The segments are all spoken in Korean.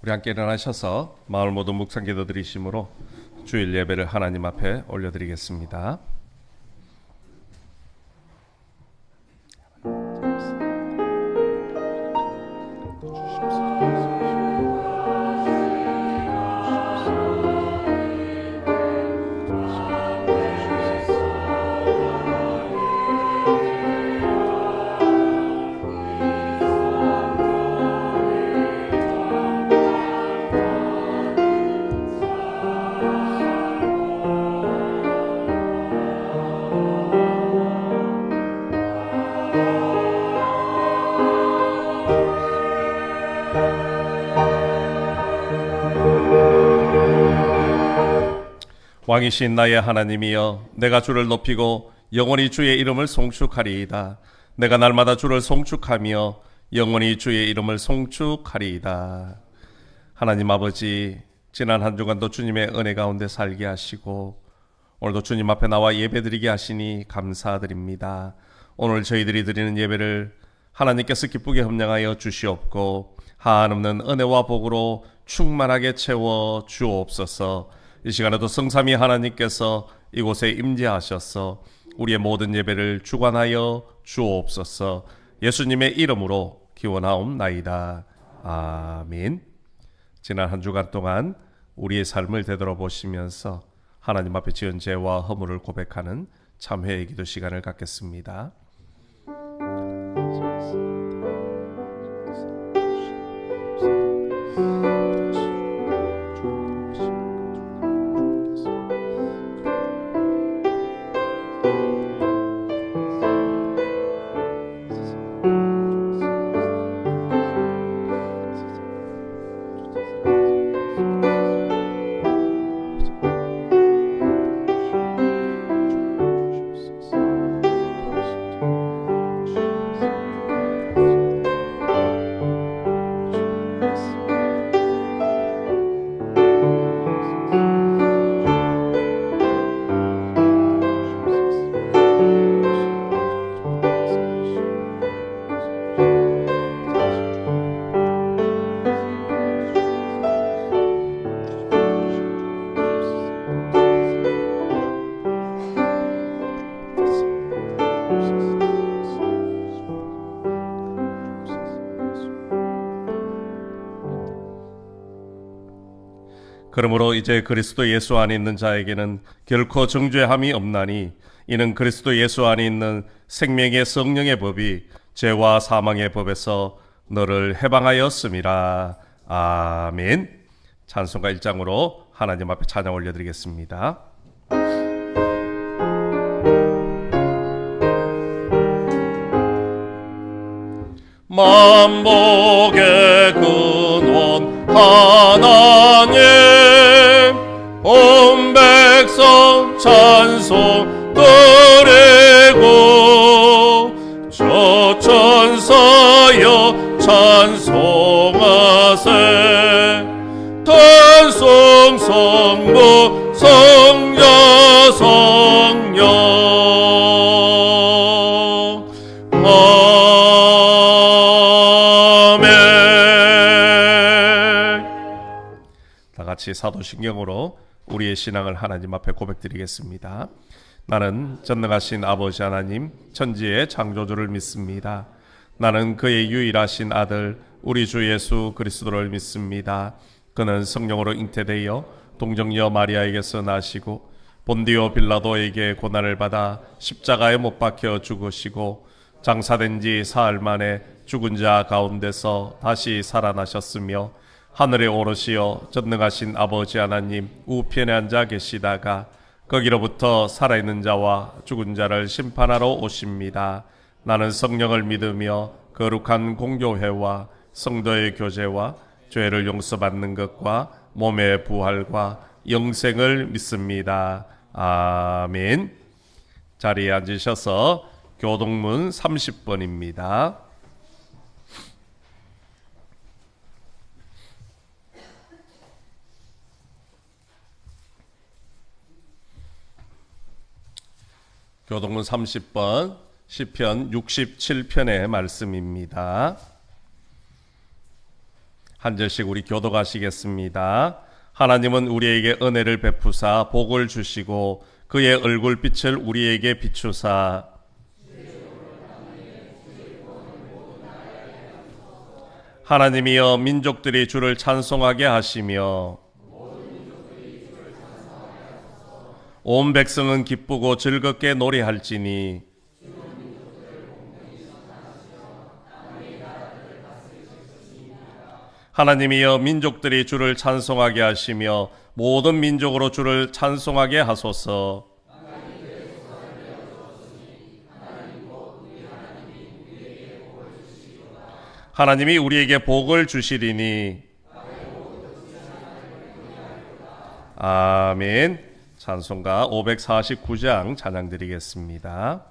우리 함께 일어나셔서 마을 모두 묵상 기도 드리심으로 주일 예배를 하나님 앞에 올려드리겠습니다. 왕이신 나의 하나님이여, 내가 주를 높이고 영원히 주의 이름을 송축하리이다. 내가 날마다 주를 송축하며 영원히 주의 이름을 송축하리이다. 하나님 아버지, 지난 한 주간도 주님의 은혜 가운데 살게 하시고 오늘도 주님 앞에 나와 예배드리게 하시니 감사드립니다. 오늘 저희들이 드리는 예배를 하나님께서 기쁘게 협량하여 주시옵고 한없는 은혜와 복으로 충만하게 채워 주옵소서. 이 시간에도 성삼위 하나님께서 이곳에 임재하셔서 우리의 모든 예배를 주관하여 주옵소서. 예수님의 이름으로 기원하옵나이다. 아멘. 지난 한 주간 동안 우리의 삶을 되돌아보시면서 하나님 앞에 지은 죄와 허물을 고백하는 참회의 기도 시간을 갖겠습니다. 그러므로 이제 그리스도 예수 안에 있는 자에게는 결코 정죄함이 없나니 이는 그리스도 예수 안에 있는 생명의 성령의 법이 죄와 사망의 법에서 너를 해방하였음이라. 아멘. 찬송가 1장으로 하나님 앞에 찬양 올려드리겠습니다. 만복의 근원 하나님, 온 백성 찬송 드리고 저 천사여 찬송하세. 탄송 성부 성자 성령 같이 사도신경으로 우리의 신앙을 하나님 앞에 고백드리겠습니다. 나는 전능하신 아버지 하나님 천지의 창조주를 믿습니다. 나는 그의 유일하신 아들 우리 주 예수 그리스도를 믿습니다. 그는 성령으로 잉태되어 동정녀 마리아에게서 나시고 본디오 빌라도에게 고난을 받아 십자가에 못 박혀 죽으시고 장사된 지 사흘 만에 죽은 자 가운데서 다시 살아나셨으며 하늘에 오르시어 전능하신 아버지 하나님 우편에 앉아 계시다가 거기로부터 살아있는 자와 죽은 자를 심판하러 오십니다. 나는 성령을 믿으며 거룩한 공교회와 성도의 교제와 죄를 용서받는 것과 몸의 부활과 영생을 믿습니다. 아멘. 자리에 앉으셔서 교동문 30번입니다. 교동문 30번 시편 67편의 말씀입니다. 한 절씩 우리 교독하시겠습니다. 하나님은 우리에게 은혜를 베푸사 복을 주시고 그의 얼굴빛을 우리에게 비추사 하나님이여 민족들이 주를 찬송하게 하시며 온 백성은 기쁘고 즐겁게 노래할지니 하나님이여 민족들이 주를 찬송하게 하시며 모든 민족으로 주를 찬송하게 하소서. 하나님이 우리에게 복을 주시리니 아멘. 찬송가 549장 찬양 드리겠습니다.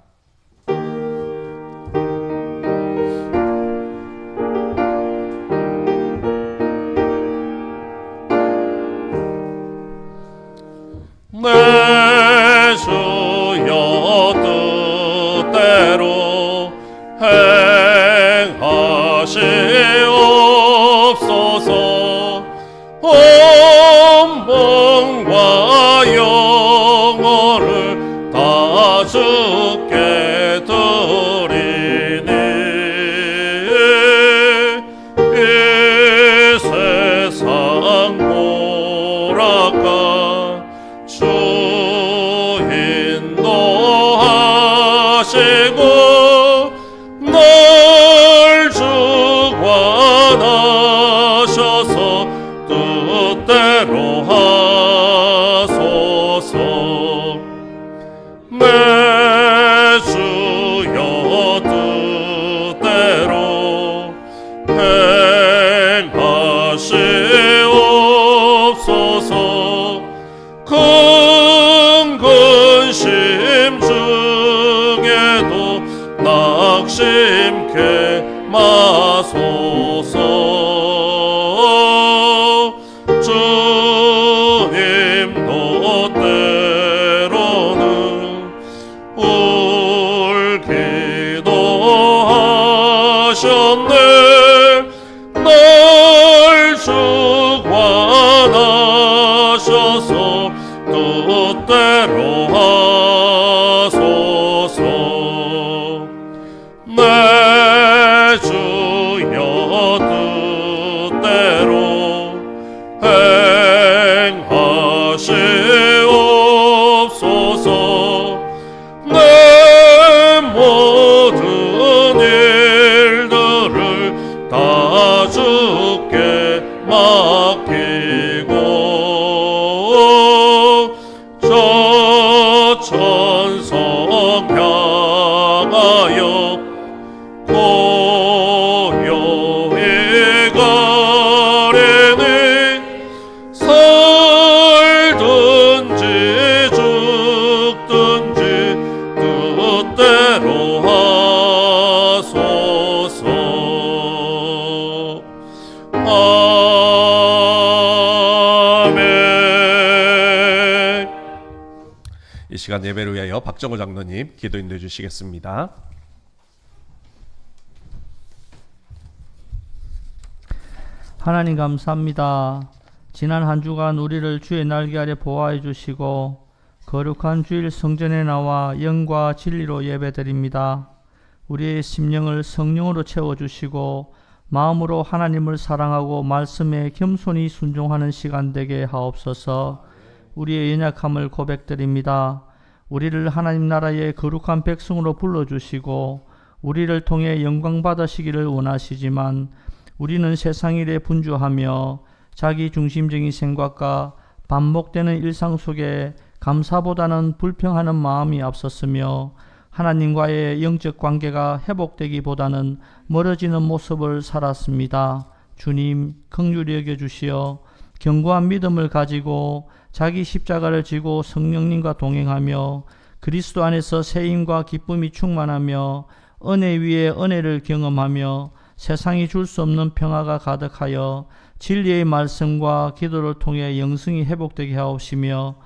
내 주여 뜻대로 행하시옵소서. 온 몸과 영혼을 다 주께 드리니 이 세상 보라가 주 인도하시고 널 주관하셔서 뜻대로 하소서. 내 주여 뜻대로 행하시옵소서. 큰 근심 중에도 낙심케 마소서. 주님도 때로는 울기도 하셨네. 널 주관하셔서 뜻대로 하소서. 내 주여 뜻대로 행하시옵소서. 내 모든 일들을 다 주께 맡기고 저 천성 향하여 고요히 가리니 살든지 죽든지 뜻대로 하소서. 아멘. 이 시간 예배를 위하여 박정호 장로님 기도 인도해 주시겠습니다. 하나님 감사합니다. 지난 한 주간 우리를 주의 날개 아래 보호해 주시고 거룩한 주일 성전에 나와 영과 진리로 예배드립니다. 우리의 심령을 성령으로 채워주시고 마음으로 하나님을 사랑하고 말씀에 겸손히 순종하는 시간 되게 하옵소서. 우리의 연약함을 고백드립니다. 우리를 하나님 나라의 거룩한 백성으로 불러주시고 우리를 통해 영광 받으시기를 원하시지만 우리는 세상 일에 분주하며 자기 중심적인 생각과 반복되는 일상 속에 감사보다는 불평하는 마음이 앞섰으며 하나님과의 영적 관계가 회복되기보다는 멀어지는 모습을 살았습니다. 주님, 긍휼히 여겨주시어 견고한 믿음을 가지고 자기 십자가를 지고 성령님과 동행하며 그리스도 안에서 세임과 기쁨이 충만하며 은혜 위에 은혜를 경험하며 세상이 줄 수 없는 평화가 가득하여 진리의 말씀과 기도를 통해 영성이 회복되게 하옵시며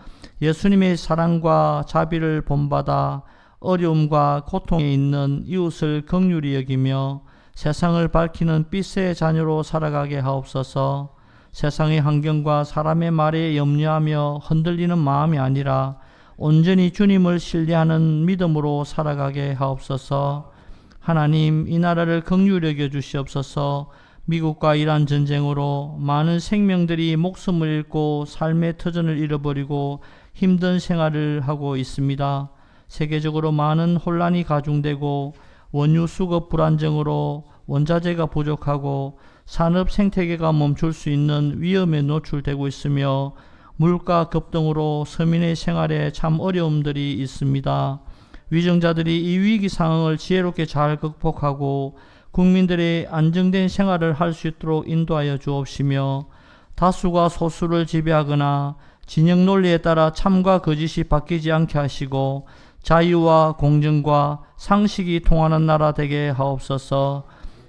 예수님의 사랑과 자비를 본받아 어려움과 고통에 있는 이웃을 긍휼히 여기며 세상을 밝히는 빛의 자녀로 살아가게 하옵소서. 세상의 환경과 사람의 말에 염려하며 흔들리는 마음이 아니라 온전히 주님을 신뢰하는 믿음으로 살아가게 하옵소서. 하나님, 이 나라를 긍휼히 여겨 주시옵소서. 미국과 이란 전쟁으로 많은 생명들이 목숨을 잃고 삶의 터전을 잃어버리고 힘든 생활을 하고 있습니다. 세계적으로 많은 혼란이 가중되고 원유 수급 불안정으로 원자재가 부족하고 산업 생태계가 멈출 수 있는 위험에 노출되고 있으며 물가 급등으로 서민의 생활에 참 어려움들이 있습니다. 위정자들이 이 위기 상황을 지혜롭게 잘 극복하고 국민들의 안정된 생활을 할 수 있도록 인도하여 주옵시며 다수가 소수를 지배하거나 진영 논리에 따라 참과 거짓이 바뀌지 않게 하시고 자유와 공정과 상식이 통하는 나라 되게 하옵소서.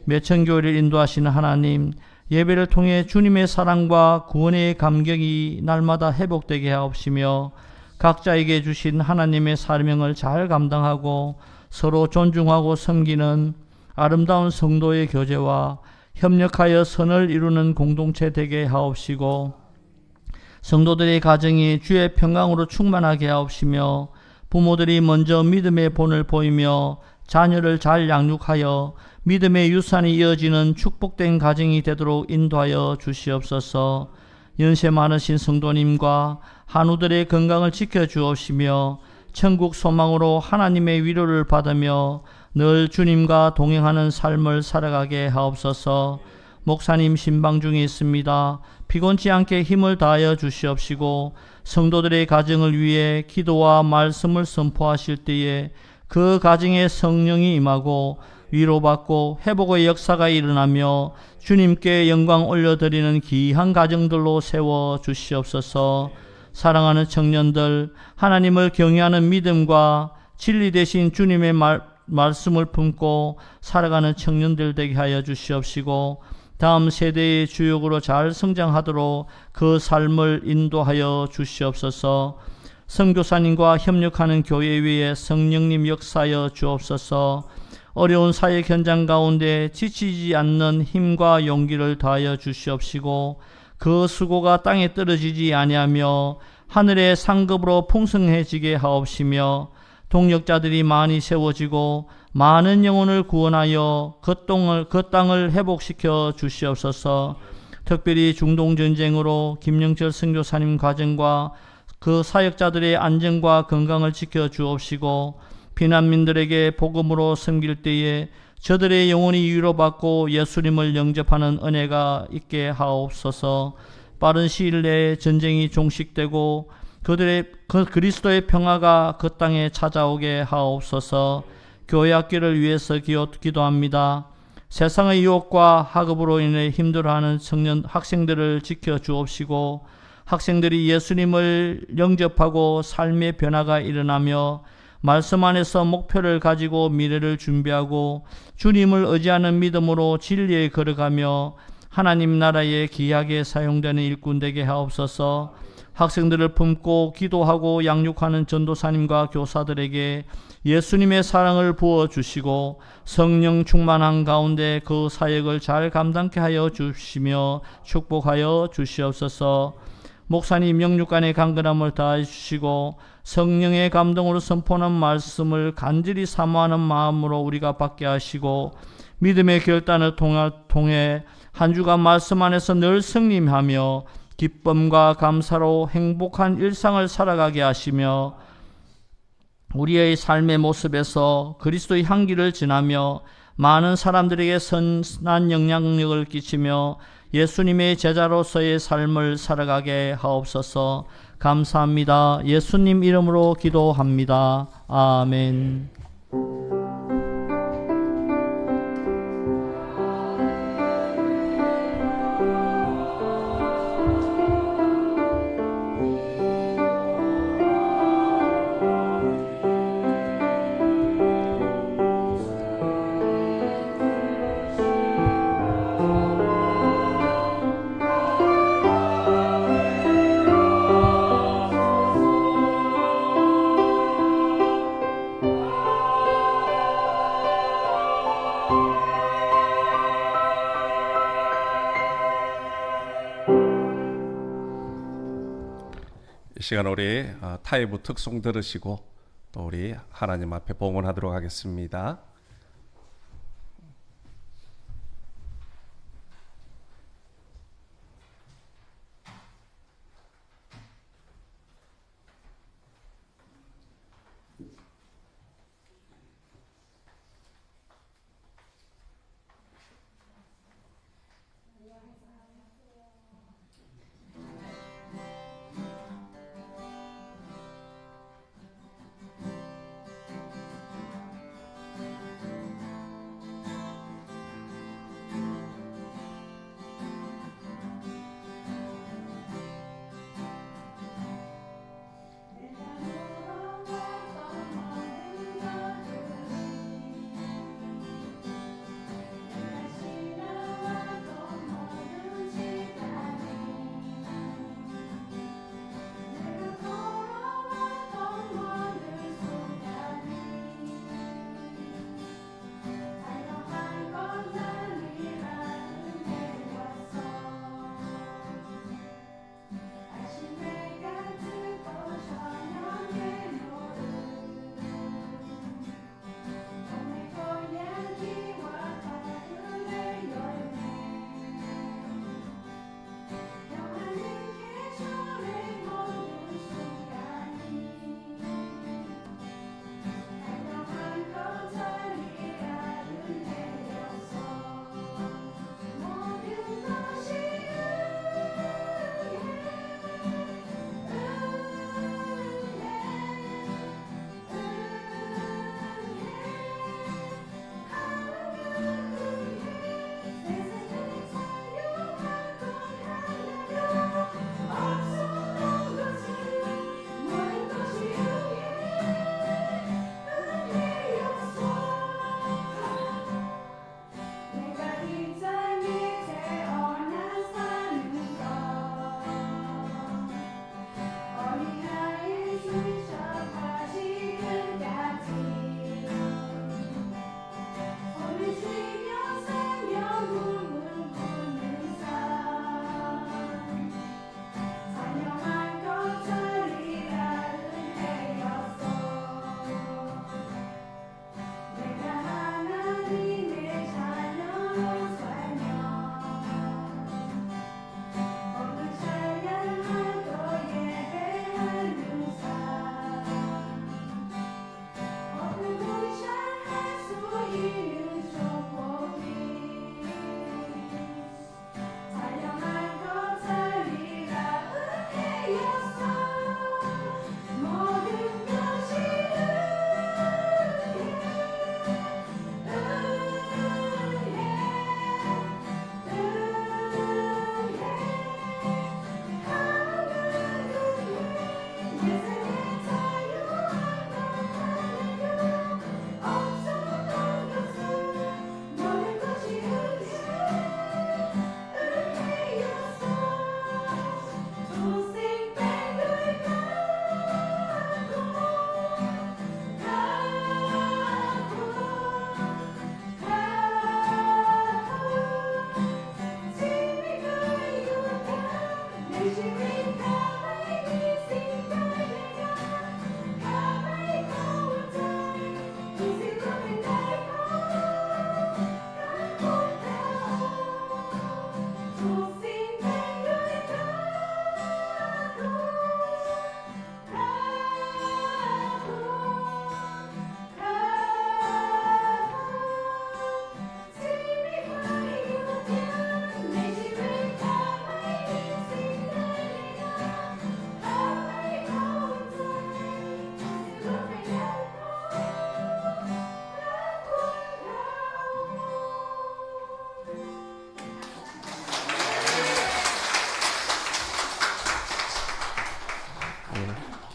매천교회를 인도하시는 하나님, 예배를 통해 주님의 사랑과 구원의 감격이 날마다 회복되게 하옵시며 각자에게 주신 하나님의 사명을 잘 감당하고 서로 존중하고 섬기는 아름다운 성도의 교제와 협력하여 선을 이루는 공동체 되게 하옵시고 성도들의 가정이 주의 평강으로 충만하게 하옵시며 부모들이 먼저 믿음의 본을 보이며 자녀를 잘 양육하여 믿음의 유산이 이어지는 축복된 가정이 되도록 인도하여 주시옵소서. 연세 많으신 성도님과 한우들의 건강을 지켜주옵시며 천국 소망으로 하나님의 위로를 받으며 늘 주님과 동행하는 삶을 살아가게 하옵소서. 목사님 신방 중에 있습니다. 피곤치 않게 힘을 다하여 주시옵시고 성도들의 가정을 위해 기도와 말씀을 선포하실 때에 그 가정에 성령이 임하고 위로받고 회복의 역사가 일어나며 주님께 영광 올려드리는 귀한 가정들로 세워 주시옵소서. 사랑하는 청년들, 하나님을 경외하는 믿음과 진리 대신 주님의 말씀을 품고 살아가는 청년들 되게 하여 주시옵시고 다음 세대의 주역으로 잘 성장하도록 그 삶을 인도하여 주시옵소서. 선교사님과 협력하는 교회 위에 성령님 역사하여 주옵소서. 어려운 사역 현장 가운데 지치지 않는 힘과 용기를 다하여 주시옵시고 그 수고가 땅에 떨어지지 아니하며 하늘의 상급으로 풍성해지게 하옵시며 동력자들이 많이 세워지고 많은 영혼을 구원하여 그 땅을 회복시켜 주시옵소서. 특별히 중동전쟁으로 김영철 선교사님 가정과 그 사역자들의 안전과 건강을 지켜 주옵시고 피난민들에게 복음으로 섬길 때에 저들의 영혼이 위로받고 예수님을 영접하는 은혜가 있게 하옵소서. 빠른 시일 내에 전쟁이 종식되고 그리스도의 평화가 그 땅에 찾아오게 하옵소서. 교회 학교를 위해서 기도합니다. 세상의 유혹과 학업으로 인해 힘들어하는 학생들을 지켜 주옵시고 학생들이 예수님을 영접하고 삶의 변화가 일어나며 말씀 안에서 목표를 가지고 미래를 준비하고 주님을 의지하는 믿음으로 진리에 걸어가며 하나님 나라에 귀하게 사용되는 일꾼 되게 하옵소서. 학생들을 품고 기도하고 양육하는 전도사님과 교사들에게 예수님의 사랑을 부어주시고 성령 충만한 가운데 그 사역을 잘 감당케 하여 주시며 축복하여 주시옵소서. 목사님 영육간의 강건함을 다해 주시고 성령의 감동으로 선포하는 말씀을 간절히 사모하는 마음으로 우리가 받게 하시고 믿음의 결단을 통해 한 주간 말씀 안에서 늘 승리하며 기쁨과 감사로 행복한 일상을 살아가게 하시며 우리의 삶의 모습에서 그리스도의 향기를 전하며 많은 사람들에게 선한 영향력을 끼치며 예수님의 제자로서의 삶을 살아가게 하옵소서. 감사합니다. 예수님 이름으로 기도합니다. 아멘. 이 시간 우리 타이브 특송 들으시고 또 우리 하나님 앞에 봉헌하도록 하겠습니다.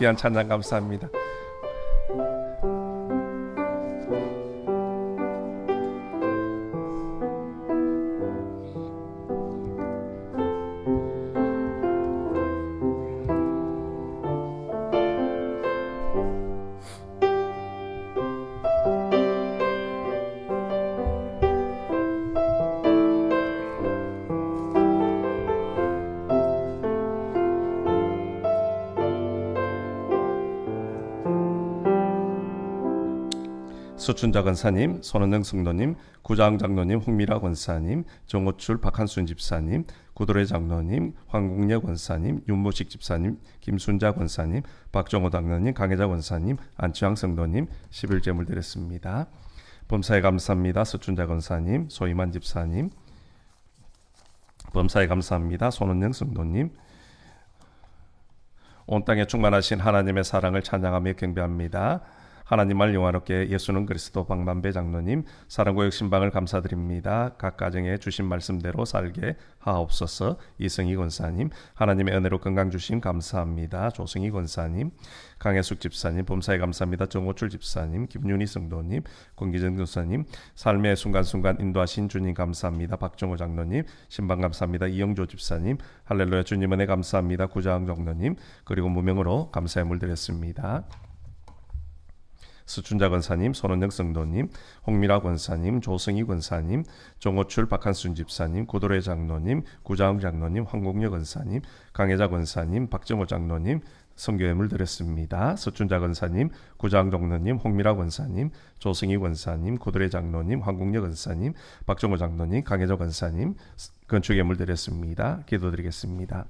귀한 찬양 감사합니다. 수춘자 권사님, 손은영 성도님, 구자항 장로님, 홍미라 권사님, 정호출 박한순 집사님, 구도래 장로님, 황국래 권사님, 윤무식 집사님, 김순자 권사님, 박정호 장로님, 강혜자 권사님, 안치왕 성도님 11제물 드렸습니다. 범사에 감사합니다. 수춘자 권사님, 소이만 집사님, 범사에 감사합니다. 손은영 성도님, 온 땅에 충만하신 하나님의 사랑을 찬양하며 경배합니다. 하나님을 영화롭게 예수는 그리스도 박만배 장로님, 사랑고역 신방을 감사드립니다. 각 가정에 주신 말씀대로 살게 하옵소서. 이승희 권사님, 하나님의 은혜로 건강 주신 감사합니다. 조승희 권사님, 강혜숙 집사님, 범사에 감사합니다. 정호출 집사님, 김윤희 성도님, 권기정 교사님, 삶의 순간순간 인도하신 주님 감사합니다. 박정호 장로님, 신방 감사합니다. 이영조 집사님, 할렐루야 주님 은혜 감사합니다. 구자항 장로님, 그리고 무명으로 감사의 물 드렸습니다. 수춘자 권사님, 손은영 성도님, 홍미라 권사님, 조승희 권사님, 정호출 박한순 집사님, 구도래 장로님, 구자항 장로님, 황국래 권사님, 강혜자 권사님, 박정호 장로님 선교예물 드렸습니다. 수춘자 권사님, 구자항 장로님, 홍미라 권사님, 조승희 권사님, 구도래 장로님, 황국래 권사님, 박정호 장로님, 강혜자 권사님 건축예물 드렸습니다. 기도드리겠습니다.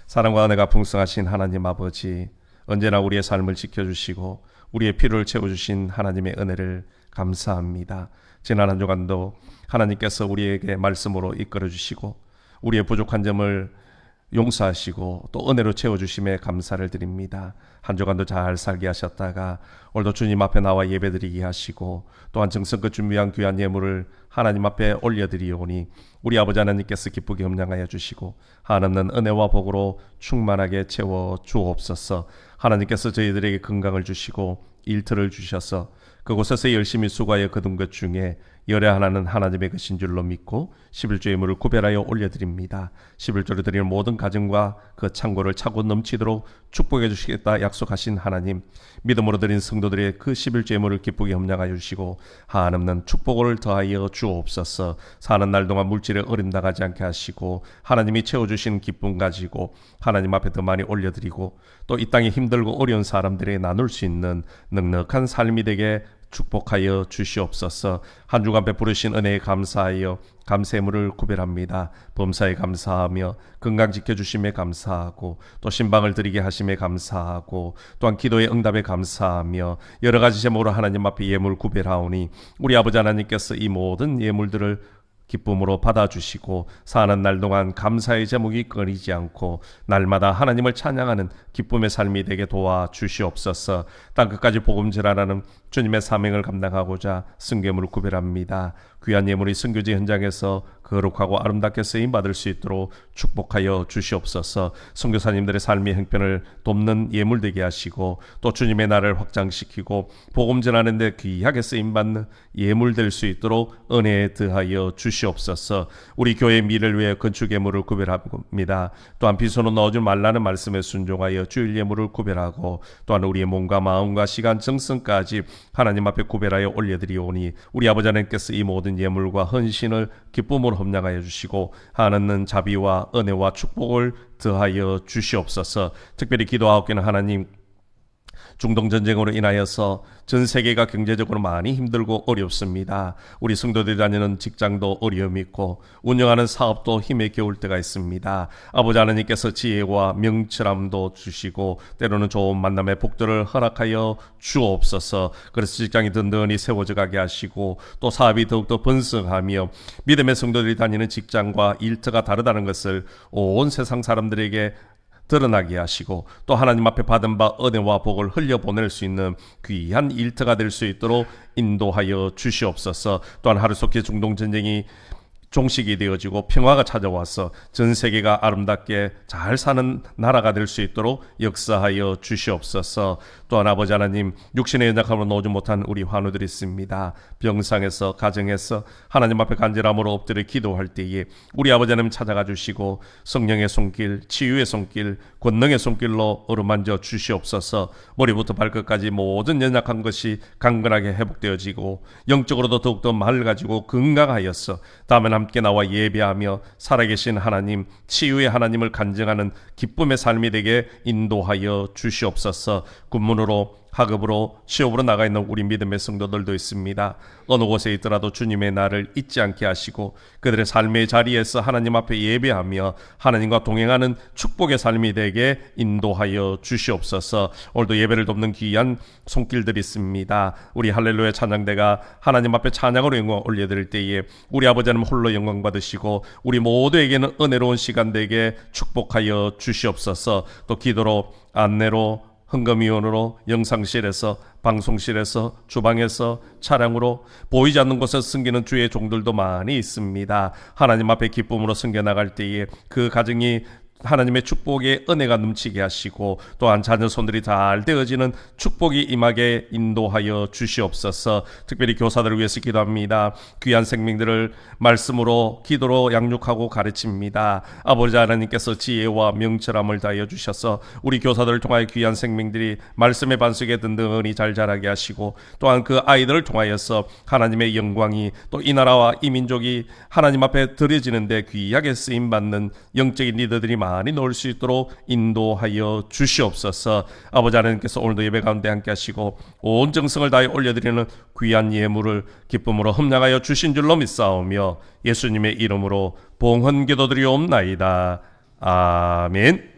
사랑과 은혜가 풍성하신 하나님 아버지, 언제나 우리의 삶을 지켜주시고 우리의 필요를 채워주신 하나님의 은혜를 감사합니다. 지난 한 주간도 하나님께서 우리에게 말씀으로 이끌어주시고 우리의 부족한 점을 용서하시고 또 은혜로 채워주심에 감사를 드립니다. 한 주간도 잘 살게 하셨다가 오늘도 주님 앞에 나와 예배드리게 하시고 또한 정성껏 준비한 귀한 예물을 하나님 앞에 올려드리오니 우리 아버지 하나님께서 기쁘게 협량하여 주시고 한없는 은혜와 복으로 충만하게 채워 주옵소서. 하나님께서 저희들에게 건강을 주시고 일터를 주셔서 그곳에서 열심히 수고하여 거둔 것 중에 열의 하나는 하나님의 것인 줄로 믿고 11조 예물을 구별하여 올려드립니다. 11조를 드리는 모든 가정과 그 창고를 차고 넘치도록 축복해 주시겠다 약속하신 하나님, 믿음으로 드린 성도들의 그 11조 예물을 기쁘게 협량하여 주시고 한없는 축복을 더하여 주옵소서. 사는 날 동안 물질에 어림당하지 않게 하시고 하나님이 채워주신 기쁨 가지고 하나님 앞에 더 많이 올려드리고 또 이 땅에 힘들고 어려운 사람들에게 나눌 수 있는 넉넉한 삶이 되게 축복하여 주시옵소서. 한 주간 베푸르신 은혜에 감사하여 감세물을 구별합니다. 범사에 감사하며 건강 지켜주심에 감사하고 또 신방을 드리게 하심에 감사하고 또한 기도의 응답에 감사하며 여러 가지 제목으로 하나님 앞에 예물 구별하오니 우리 아버지 하나님께서 이 모든 예물들을 기쁨으로 받아주시고 사는 날 동안 감사의 제목이 끊이지 않고 날마다 하나님을 찬양하는 기쁨의 삶이 되게 도와주시옵소서. 땅끝까지 복음 전하라는 주님의 사명을 감당하고자 승계물을 구별합니다. 귀한 예물이 선교지 현장에서 거룩하고 아름답게 쓰임받을 수 있도록 축복하여 주시옵소서. 선교사님들의 삶의 형편을 돕는 예물 되게 하시고 또 주님의 나라를 확장시키고 복음 전하는 데 귀하게 쓰임받는 예물 될 수 있도록 은혜에 더하여 주시옵소서. 우리 교회의 미래를 위해 건축 예물을 구별합니다. 또한 빈손으로 넣어주지 말라는 말씀에 순종하여 주일 예물을 구별하고 또한 우리의 몸과 마음과 시간 정성까지 하나님 앞에 구별하여 올려드리오니 우리 아버지 하나님께서 이 모든 예물과 헌신을 기쁨으로 협량하여 주시고 한없는 자비와 은혜와 축복을 더하여 주시옵소서. 특별히 기도하옵기는 하나님, 중동 전쟁으로 인하여서 전 세계가 경제적으로 많이 힘들고 어렵습니다. 우리 성도들이 다니는 직장도 어려움이 있고 운영하는 사업도 힘에 겨울 때가 있습니다. 아버지 하나님께서 지혜와 명철함도 주시고 때로는 좋은 만남의 복들을 허락하여 주옵소서. 그래서 직장이 든든히 세워져 가게 하시고 또 사업이 더욱더 번성하며 믿음의 성도들이 다니는 직장과 일터가 다르다는 것을 온 세상 사람들에게 드러나게 하시고 또 하나님 앞에 받은 바 은혜와 복을 흘려보낼 수 있는 귀한 일터가 될 수 있도록 인도하여 주시옵소서. 또한 하루속히 중동전쟁이 종식이 되어지고 평화가 찾아와서 전 세계가 아름답게 잘 사는 나라가 될 수 있도록 역사하여 주시옵소서. 또한 아버지 하나님, 육신의 연약함으로 놓지 못한 우리 환우들이 있습니다. 병상에서 가정에서 하나님 앞에 간절함으로 엎드려 기도할 때에 우리 아버지 하나님 찾아가 주시고 성령의 손길, 치유의 손길, 권능의 손길로 어루만져 주시옵소서. 머리부터 발끝까지 모든 연약한 것이 강건하게 회복되어지고 영적으로도 더욱더 맑아지고 건강하여서 다음에 함께 나와 예배하며 살아계신 하나님, 치유의 하나님을 간증하는 기쁨의 삶이 되게 인도하여 주시옵소서. 군문으로 학업으로 취업으로 나가 있는 우리 믿음의 성도들도 있습니다. 어느 곳에 있더라도 주님의 날을 잊지 않게 하시고 그들의 삶의 자리에서 하나님 앞에 예배하며 하나님과 동행하는 축복의 삶이 되게 인도하여 주시옵소서. 오늘도 예배를 돕는 귀한 손길들이 있습니다. 우리 할렐루야 찬양대가 하나님 앞에 찬양으로 영광 올려드릴 때에 우리 아버지 하나님 홀로 영광 받으시고 우리 모두에게는 은혜로운 시간 되게 축복하여 주시옵소서. 또 기도로 안내로 헌금위원으로 영상실에서 방송실에서 주방에서 차량으로 보이지 않는 곳에서 섬기는 주의 종들도 많이 있습니다. 하나님 앞에 기쁨으로 섬겨나갈 때에 그 가정이 하나님의 축복의 은혜가 넘치게 하시고 또한 자녀 손들이 잘 되어지는 축복이 임하게 인도하여 주시옵소서. 특별히 교사들을 위해서 기도합니다. 귀한 생명들을 말씀으로 기도로 양육하고 가르칩니다. 아버지 하나님께서 지혜와 명철함을 다하여 주셔서 우리 교사들을 통하여 귀한 생명들이 말씀의 반석에 든든히 잘 자라게 하시고 또한 그 아이들을 통하여서 하나님의 영광이 또 이 나라와 이 민족이 하나님 앞에 드려지는데 귀하게 쓰임받는 영적인 리더들이 많이 놓을 수 있도록 인도하여 주시옵소서. 아버지 하나님께서 오늘도 예배 가운데 함께 하시고 온 정성을 다해 올려드리는 귀한 예물을 기쁨으로 흠량하여 주신 줄로 믿사오며 예수님의 이름으로 봉헌 기도드리옵나이다. 아멘.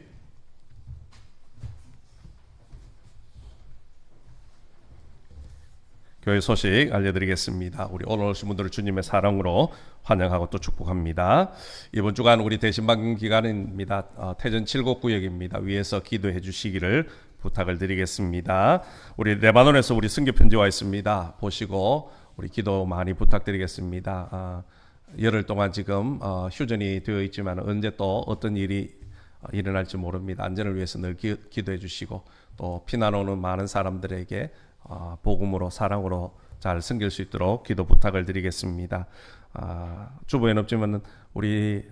교회 소식 알려드리겠습니다. 우리 오늘 오신 분들을 주님의 사랑으로 환영하고 또 축복합니다. 이번 주간 우리 대신방송 기간입니다. 태전 7곡구역입니다. 위에서 기도해 주시기를 부탁을 드리겠습니다. 우리 레바논에서 우리 선교 편지 와 있습니다. 보시고 우리 기도 많이 부탁드리겠습니다. 열흘 동안 지금 휴전이 되어 있지만 언제 또 어떤 일이 일어날지 모릅니다. 안전을 위해서 늘 기도해 주시고 또 피난 오는 많은 사람들에게 복음으로 사랑으로 잘 섬길 수 있도록 기도 부탁을 드리겠습니다. 주보에는 없지만 우리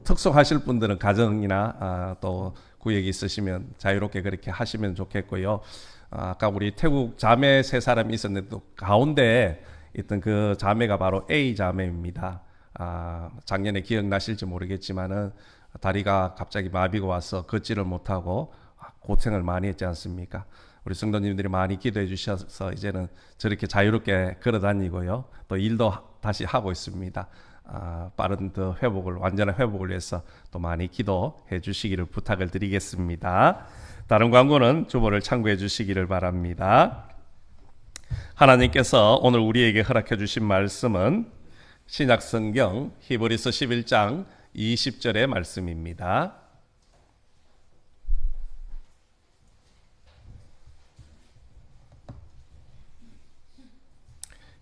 특성하실 분들은 가정이나 또 구역이 있으시면 자유롭게 그렇게 하시면 좋겠고요. 아까 우리 태국 자매 세 사람이 있었는데 또 가운데 있던 그 자매가 바로 A 자매입니다. 작년에 기억나실지 모르겠지만은 다리가 갑자기 마비가 와서 걷지를 못하고 고생을 많이 했지 않습니까? 우리 성도님들이 많이 기도해 주셔서 이제는 저렇게 자유롭게 걸어다니고요. 또 일도 다시 하고 있습니다. 빠른 더 회복을, 완전한 회복을 위해서 또 많이 기도해 주시기를 부탁을 드리겠습니다. 다른 광고는 주보를 참고해 주시기를 바랍니다. 하나님께서 오늘 우리에게 허락해 주신 말씀은 신약성경 히브리서 11장 20절의 말씀입니다.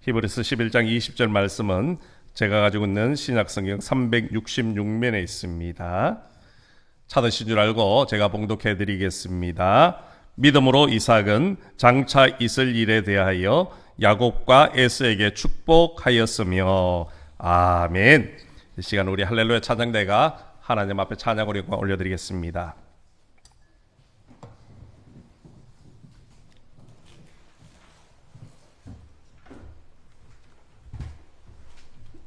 히브리서 11장 20절 말씀은 제가 가지고 있는 신약성경 366면에 있습니다. 찾으신 줄 알고 제가 봉독해 드리겠습니다. 믿음으로 이삭은 장차 있을 일에 대하여 야곱과 에서에게 축복하였으며 아멘. 이 시간 우리 할렐루야 찬양대가 하나님 앞에 찬양으로 올려드리겠습니다.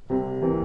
할렐루야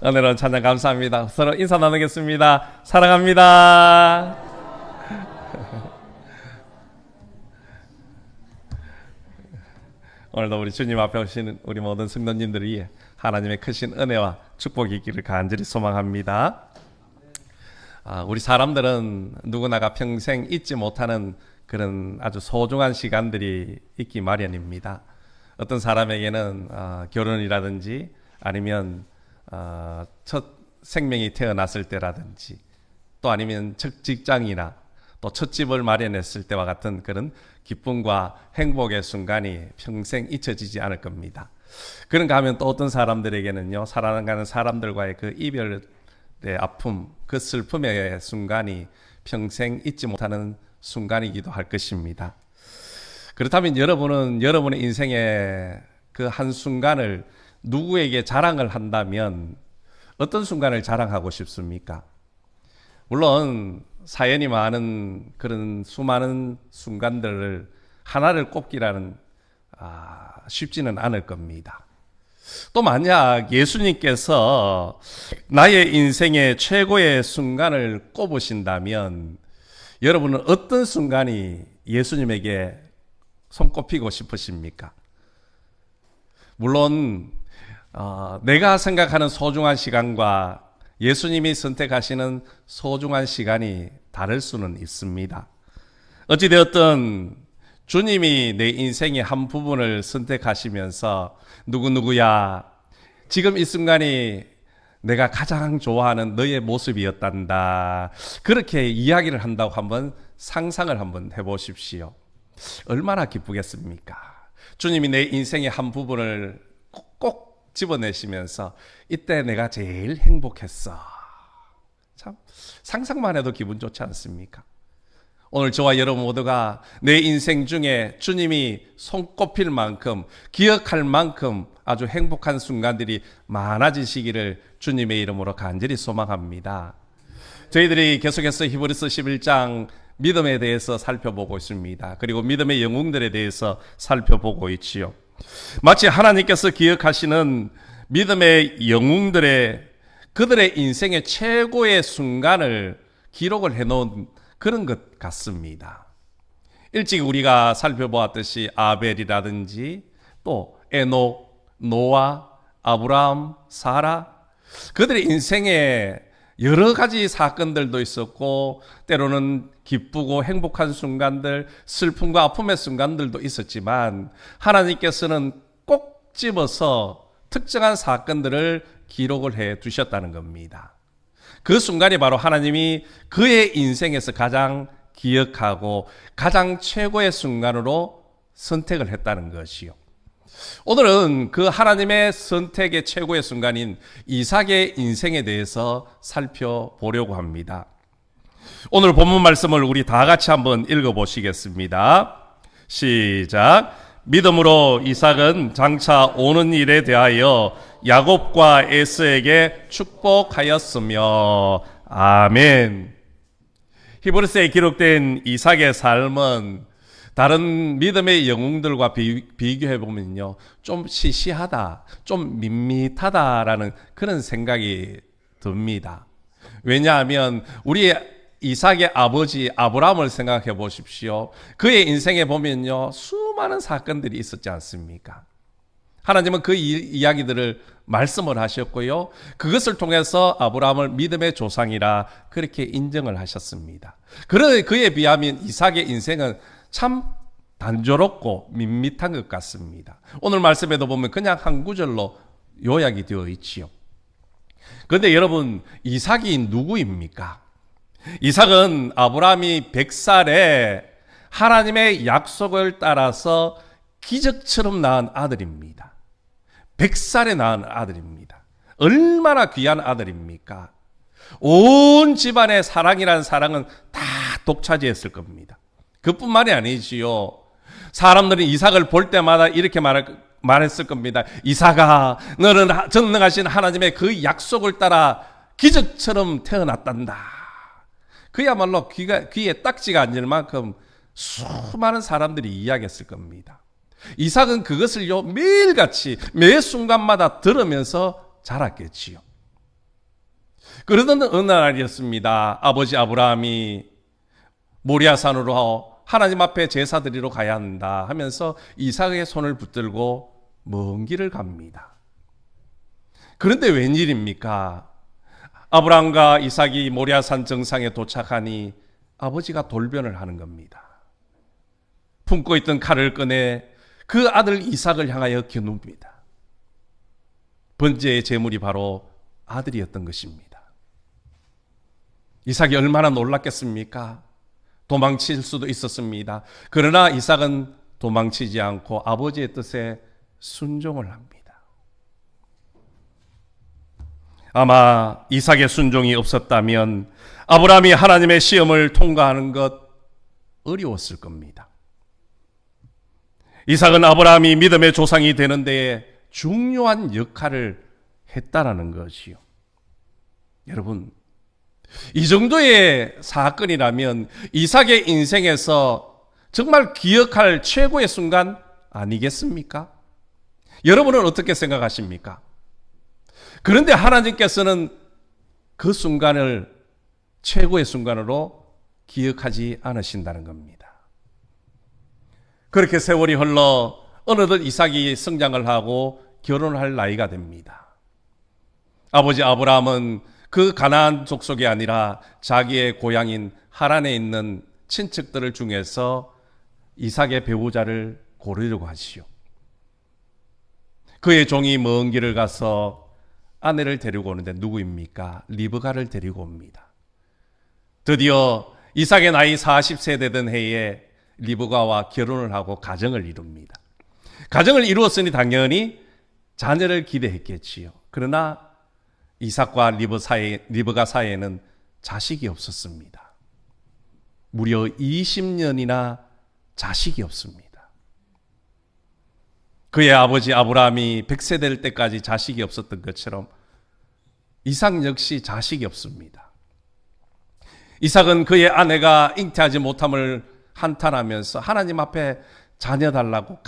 은혜로운 찬양 감사합니다. 서로 인사 나누겠습니다. 사랑합니다. 오늘도 우리 주님 앞에 오시는 우리 모든 성도님들 위해 하나님의 크신 은혜와 축복이 있기를 간절히 소망합니다. 우리 사람들은 누구나가 평생 잊지 못하는 그런 아주 소중한 시간들이 있기 마련입니다. 어떤 사람에게는 결혼이라든지 아니면 첫 생명이 태어났을 때라든지 또 아니면 첫 직장이나 또 첫 집을 마련했을 때와 같은 그런 기쁨과 행복의 순간이 평생 잊혀지지 않을 겁니다. 그런가 하면 또 어떤 사람들에게는요, 사랑하는 사람들과의 그 이별의 아픔, 그 슬픔의 순간이 평생 잊지 못하는 순간이기도 할 것입니다. 그렇다면 여러분은 여러분의 인생의 그 한순간을 누구에게 자랑을 한다면 어떤 순간을 자랑하고 싶습니까? 물론 사연이 많은 그런 수많은 순간들을 하나를 꼽기라는 쉽지는 않을 겁니다. 또 만약 예수님께서 나의 인생의 최고의 순간을 꼽으신다면 여러분은 어떤 순간이 예수님에게 손꼽히고 싶으십니까? 물론 내가 생각하는 소중한 시간과 예수님이 선택하시는 소중한 시간이 다를 수는 있습니다. 어찌되었든 주님이 내 인생의 한 부분을 선택하시면서 누구누구야, 지금 이 순간이 내가 가장 좋아하는 너의 모습이었단다, 그렇게 이야기를 한다고 한번 상상을 한번 해보십시오. 얼마나 기쁘겠습니까? 주님이 내 인생의 한 부분을 꼭 집어내시면서 이때 내가 제일 행복했어. 참 상상만 해도 기분 좋지 않습니까? 오늘 저와 여러분 모두가 내 인생 중에 주님이 손꼽힐 만큼, 기억할 만큼 아주 행복한 순간들이 많아지시기를 주님의 이름으로 간절히 소망합니다. 저희들이 계속해서 히브리서 11장 믿음에 대해서 살펴보고 있습니다. 그리고 믿음의 영웅들에 대해서 살펴보고 있지요. 마치 하나님께서 기억하시는 믿음의 영웅들의 그들의 인생의 최고의 순간을 기록을 해놓은 그런 것 같습니다. 일찍 우리가 살펴보았듯이 아벨이라든지 또 에녹, 노아, 아브라함, 사라, 그들의 인생에 여러 가지 사건들도 있었고 때로는 기쁘고 행복한 순간들, 슬픔과 아픔의 순간들도 있었지만 하나님께서는 꼭 집어서 특정한 사건들을 기록을 해 두셨다는 겁니다. 그 순간이 바로 하나님이 그의 인생에서 가장 기억하고 가장 최고의 순간으로 선택을 했다는 것이요. 오늘은 그 하나님의 선택의 최고의 순간인 이삭의 인생에 대해서 살펴보려고 합니다. 오늘 본문 말씀을 우리 다 같이 한번 읽어보시겠습니다. 시작. 믿음으로 이삭은 장차 오는 일에 대하여 야곱과 에서에게 축복하였으며. 아멘. 히브리서에 기록된 이삭의 삶은 다른 믿음의 영웅들과 비교해보면요, 좀 시시하다, 좀 밋밋하다라는 그런 생각이 듭니다. 왜냐하면 우리 이삭의 아버지 아브라함을 생각해 보십시오. 그의 인생에 보면요, 수많은 사건들이 있었지 않습니까? 하나님은 그 이야기들을 말씀을 하셨고요, 그것을 통해서 아브라함을 믿음의 조상이라 그렇게 인정을 하셨습니다. 그에 비하면 이삭의 인생은 참 단조롭고 밋밋한 것 같습니다. 오늘 말씀에도 보면 그냥 한 구절로 요약이 되어 있지요. 그런데 여러분, 이삭이 누구입니까? 이삭은 아브라함이 100살에 하나님의 약속을 따라서 기적처럼 낳은 아들입니다. 100살에 낳은 아들입니다. 얼마나 귀한 아들입니까? 온 집안의 사랑이라는 사랑은 다 독차지했을 겁니다. 그뿐만이 아니지요. 사람들이 이삭을 볼 때마다 이렇게 말했을 겁니다. 이삭아, 너는 전능하신 하나님의 그 약속을 따라 기적처럼 태어났단다. 그야말로 귀에 딱지가 앉을 만큼 수많은 사람들이 이야기했을 겁니다. 이삭은 그것을요, 매일같이 매 순간마다 들으면서 자랐겠지요. 그러던 어느 날이었습니다. 아버지 아브라함이 모리아산으로 하나님 앞에 제사 드리러 가야 한다 하면서 이삭의 손을 붙들고 먼 길을 갑니다. 그런데 웬일입니까? 아브라함과 이삭이 모리아산 정상에 도착하니 아버지가 돌변을 하는 겁니다. 품고 있던 칼을 꺼내 그 아들 이삭을 향하여 겨눕니다. 번제의 제물이 바로 아들이었던 것입니다. 이삭이 얼마나 놀랐겠습니까? 도망칠 수도 있었습니다. 그러나 이삭은 도망치지 않고 아버지의 뜻에 순종을 합니다. 아마 이삭의 순종이 없었다면 아브라함이 하나님의 시험을 통과하는 것 어려웠을 겁니다. 이삭은 아브라함이 믿음의 조상이 되는 데에 중요한 역할을 했다라는 것이요. 여러분, 이 정도의 사건이라면 이삭의 인생에서 정말 기억할 최고의 순간 아니겠습니까? 여러분은 어떻게 생각하십니까? 그런데 하나님께서는 그 순간을 최고의 순간으로 기억하지 않으신다는 겁니다. 그렇게 세월이 흘러 어느덧 이삭이 성장을 하고 결혼할 나이가 됩니다. 아버지 아브라함은 그 가나안 족속이 아니라 자기의 고향인 하란에 있는 친척들을 중에서 이삭의 배우자를 고르려고 하시오. 그의 종이 먼 길을 가서 아내를 데리고 오는데 누구입니까? 리브가를 데리고 옵니다. 드디어 이삭의 나이 40세 되던 해에 리브가와 결혼을 하고 가정을 이룹니다. 가정을 이루었으니 당연히 자녀를 기대했겠지요. 그러나 이삭과 리브가 사이에는 자식이 없었습니다. 무려 20년이나 자식이 없습니다. 그의 아버지 아브라함이 100세 될 때까지 자식이 없었던 것처럼 이삭 역시 자식이 없습니다. 이삭은 그의 아내가 잉태하지 못함을 한탄하면서 하나님 앞에 자녀 달라고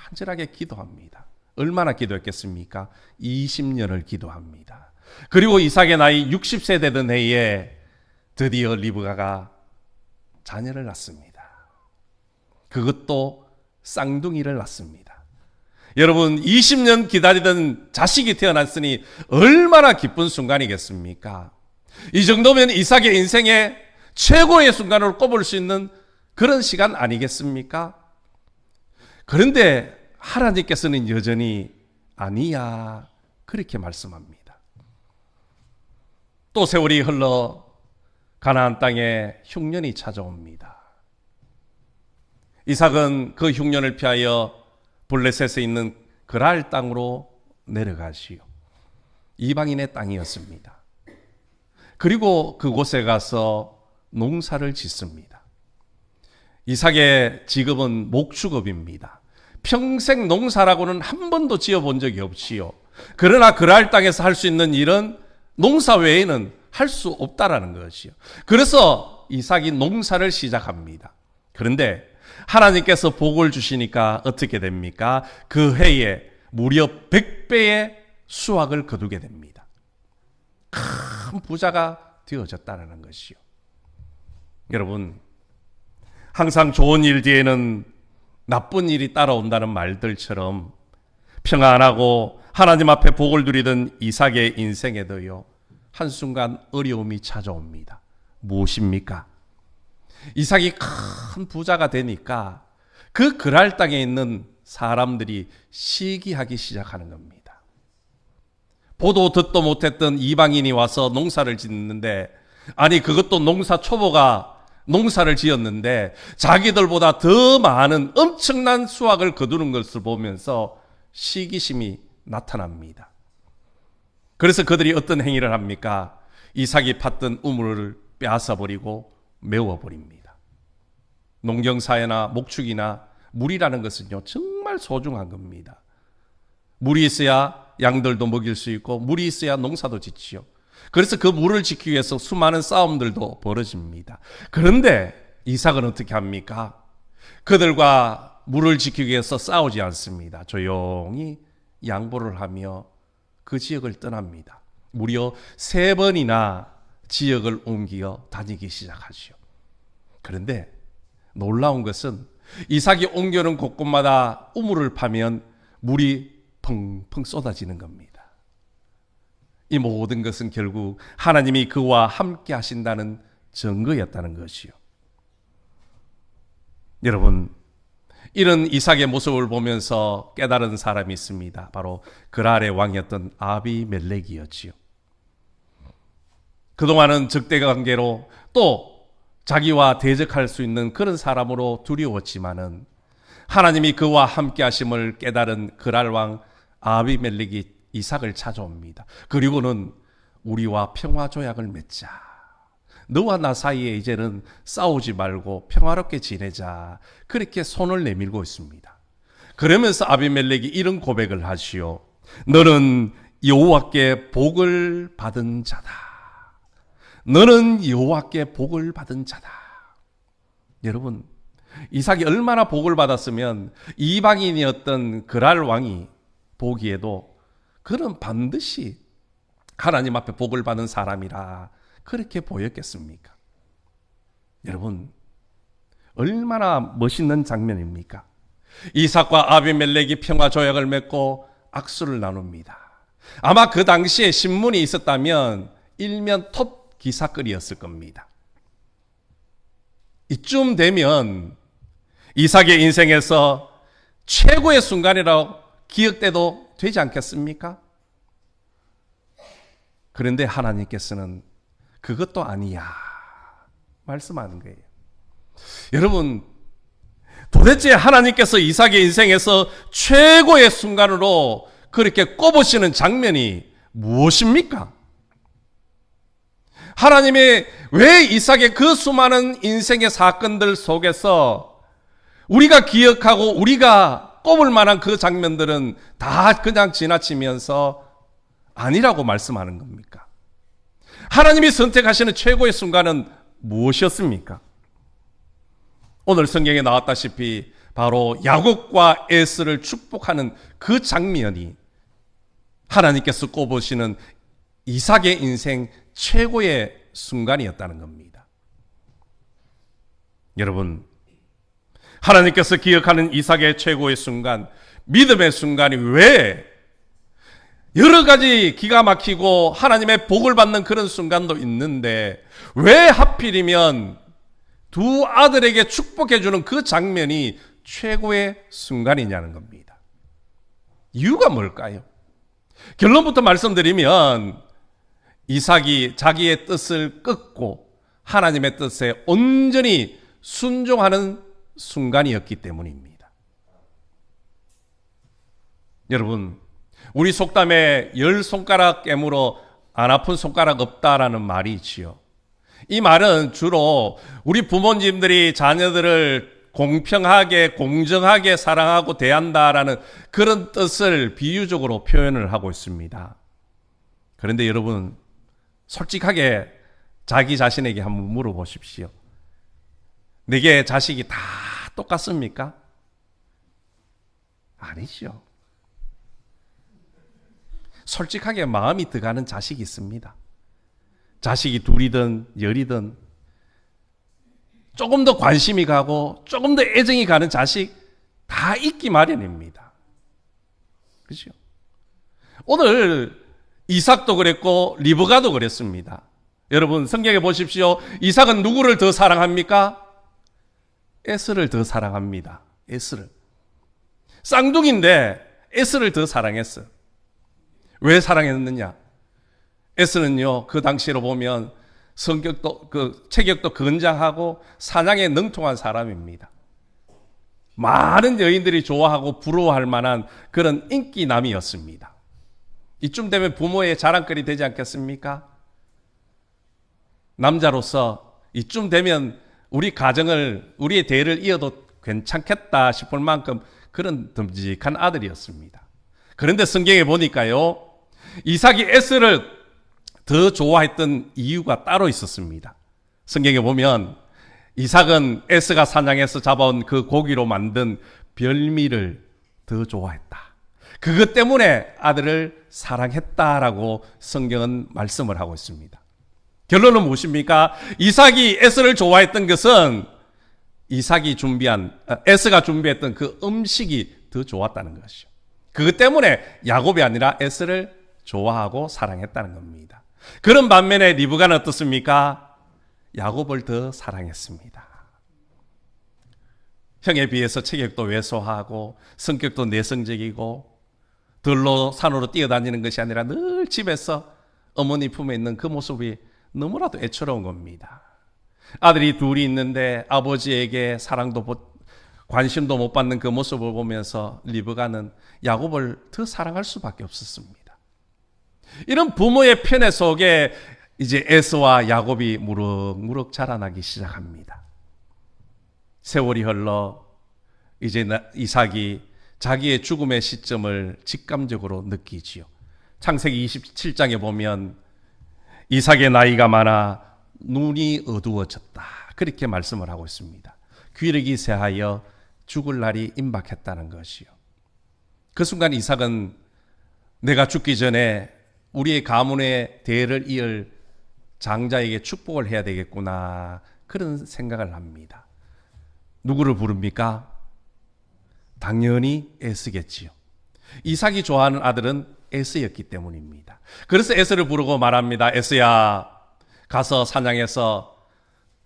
간절하게 기도합니다. 얼마나 기도했겠습니까? 20년을 기도합니다. 그리고 이삭의 나이 60세 되던 해에 드디어 리브가가 자녀를 낳습니다. 그것도 쌍둥이를 낳습니다. 여러분, 20년 기다리던 자식이 태어났으니 얼마나 기쁜 순간이겠습니까? 이 정도면 이삭의 인생의 최고의 순간으로 꼽을 수 있는 그런 시간 아니겠습니까? 그런데 하나님께서는 여전히 아니야, 그렇게 말씀합니다. 또 세월이 흘러 가나안 땅에 흉년이 찾아옵니다. 이삭은 그 흉년을 피하여 블레셋에 있는 그랄 땅으로 내려가시오. 이방인의 땅이었습니다. 그리고 그곳에 가서 농사를 짓습니다. 이삭의 직업은 목축업입니다. 평생 농사라고는 한 번도 지어본 적이 없지요. 그러나 그랄 땅에서 할 수 있는 일은 농사 외에는 할 수 없다라는 것이요. 그래서 이삭이 농사를 시작합니다. 그런데 하나님께서 복을 주시니까 어떻게 됩니까? 그 해에 무려 100배의 수확을 거두게 됩니다. 큰 부자가 되어졌다는 것이요. 여러분, 항상 좋은 일 뒤에는 나쁜 일이 따라온다는 말들처럼 평안하고 하나님 앞에 복을 누리던 이삭의 인생에도요, 한순간 어려움이 찾아옵니다. 무엇입니까? 이삭이 큰 부자가 되니까 그 그랄 땅에 있는 사람들이 시기하기 시작하는 겁니다. 보도 듣도 못했던 이방인이 와서 농사를 짓는데, 아니 그것도 농사 초보가 농사를 지었는데 자기들보다 더 많은 엄청난 수확을 거두는 것을 보면서 시기심이 나타납니다. 그래서 그들이 어떤 행위를 합니까? 이삭이 팠던 우물을 빼앗아버리고 메워버립니다. 농경사회나 목축이나 물이라는 것은요, 정말 소중한 겁니다. 물이 있어야 양들도 먹일 수 있고 물이 있어야 농사도 짓지요. 그래서 그 물을 지키기 위해서 수많은 싸움들도 벌어집니다. 그런데 이삭은 어떻게 합니까? 그들과 물을 지키기 위해서 싸우지 않습니다. 조용히 양보를 하며 그 지역을 떠납니다. 무려 3번이나 지역을 옮겨 다니기 시작하지요. 그런데 놀라운 것은 이삭이 옮겨는 곳곳마다 우물을 파면 물이 펑펑 쏟아지는 겁니다. 이 모든 것은 결국 하나님이 그와 함께 하신다는 증거였다는 것이요. 여러분, 이런 이삭의 모습을 보면서 깨달은 사람이 있습니다. 바로 그랄의 왕이었던 아비멜렉이었지요. 그동안은 적대관계로 또 자기와 대적할 수 있는 그런 사람으로 두려웠지만은 하나님이 그와 함께 하심을 깨달은 그랄 왕 아비멜렉이 이삭을 찾아옵니다. 그리고는 우리와 평화 조약을 맺자. 너와 나 사이에 이제는 싸우지 말고 평화롭게 지내자. 그렇게 손을 내밀고 있습니다. 그러면서 아비멜렉이 이런 고백을 하시오. 너는 여호와께 복을 받은 자다. 너는 여호와께 복을 받은 자다. 여러분, 이삭이 얼마나 복을 받았으면 이방인이었던 그랄 왕이 보기에도 그는 반드시 하나님 앞에 복을 받은 사람이라 그렇게 보였겠습니까? 여러분, 얼마나 멋있는 장면입니까? 이삭과 아비멜렉이 평화 조약을 맺고 악수를 나눕니다. 아마 그 당시에 신문이 있었다면 일면 톱 기사거리였을 겁니다. 이쯤 되면 이삭의 인생에서 최고의 순간이라고 기억돼도 되지 않겠습니까? 그런데 하나님께서는 그것도 아니야 말씀하는 거예요. 여러분, 도대체 하나님께서 이삭의 인생에서 최고의 순간으로 그렇게 꼽으시는 장면이 무엇입니까? 하나님이 왜 이삭의 그 수많은 인생의 사건들 속에서 우리가 기억하고 우리가 꼽을 만한 그 장면들은 다 그냥 지나치면서 아니라고 말씀하는 겁니까? 하나님이 선택하시는 최고의 순간은 무엇이었습니까? 오늘 성경에 나왔다시피 바로 야곱과 에스를 축복하는 그 장면이 하나님께서 꼽으시는 이삭의 인생 최고의 순간이었다는 겁니다. 여러분, 하나님께서 기억하는 이삭의 최고의 순간, 믿음의 순간이 왜 여러 가지 기가 막히고 하나님의 복을 받는 그런 순간도 있는데 왜 하필이면 두 아들에게 축복해주는 그 장면이 최고의 순간이냐는 겁니다. 이유가 뭘까요? 결론부터 말씀드리면 이삭이 자기의 뜻을 끊고 하나님의 뜻에 온전히 순종하는 순간이었기 때문입니다. 여러분, 우리 속담에 10손가락 깨물어 안 아픈 손가락 없다라는 말이 있지요. 이 말은 주로 우리 부모님들이 자녀들을 공평하게 공정하게 사랑하고 대한다라는 그런 뜻을 비유적으로 표현을 하고 있습니다. 그런데 여러분, 솔직하게 자기 자신에게 한번 물어보십시오. 내게 자식이 다 똑같습니까? 아니죠. 솔직하게 마음이 들어가는 자식이 있습니다. 자식이 둘이든 열이든 조금 더 관심이 가고 조금 더 애정이 가는 자식 다 있기 마련입니다. 그렇죠? 오늘 이삭도 그랬고 리브가도 그랬습니다. 여러분, 성경에 보십시오. 이삭은 누구를 더 사랑합니까? 에스를 더 사랑합니다. 에스를. 쌍둥이인데 에스를 더 사랑했어요. 왜 사랑했느냐? 에스는요, 그 당시로 보면 성격도, 체격도 건장하고 사냥에 능통한 사람입니다. 많은 여인들이 좋아하고 부러워할 만한 그런 인기남이었습니다. 이쯤 되면 부모의 자랑거리 되지 않겠습니까? 남자로서 이쯤 되면 우리 가정을, 우리의 대를 이어도 괜찮겠다 싶을 만큼 그런 듬직한 아들이었습니다. 그런데 성경에 보니까요, 이삭이 에스를 더 좋아했던 이유가 따로 있었습니다. 성경에 보면 이삭은 에스가 사냥해서 잡아온 그 고기로 만든 별미를 더 좋아했다. 그것 때문에 아들을 사랑했다라고 성경은 말씀을 하고 있습니다. 결론은 무엇입니까? 이삭이 에서를 좋아했던 것은 에서가 준비했던 그 음식이 더 좋았다는 것이죠. 그것 때문에 야곱이 아니라 에서를 좋아하고 사랑했다는 겁니다. 그런 반면에 리브가는 어떻습니까? 야곱을 더 사랑했습니다. 형에 비해서 체격도 왜소하고 성격도 내성적이고 들로 산으로 뛰어다니는 것이 아니라 늘 집에서 어머니 품에 있는 그 모습이 너무나도 애처로운 겁니다. 아들이 둘이 있는데 아버지에게 사랑도 관심도 못 받는 그 모습을 보면서 리브가는 야곱을 더 사랑할 수밖에 없었습니다. 이런 부모의 편애 속에 이제 에서와 야곱이 무럭무럭 자라나기 시작합니다. 세월이 흘러 이제 이삭이 자기의 죽음의 시점을 직감적으로 느끼지요. 창세기 27장에 보면 이삭의 나이가 많아 눈이 어두워졌다, 그렇게 말씀을 하고 있습니다. 귀력이 쇠하여 죽을 날이 임박했다는 것이요. 그 순간 이삭은 내가 죽기 전에 우리의 가문의 대를 이을 장자에게 축복을 해야 되겠구나, 그런 생각을 합니다. 누구를 부릅니까? 당연히 에서겠지요. 이삭이 좋아하는 아들은 에서였기 때문입니다. 그래서 에서를 부르고 말합니다. 에서야, 가서 사냥해서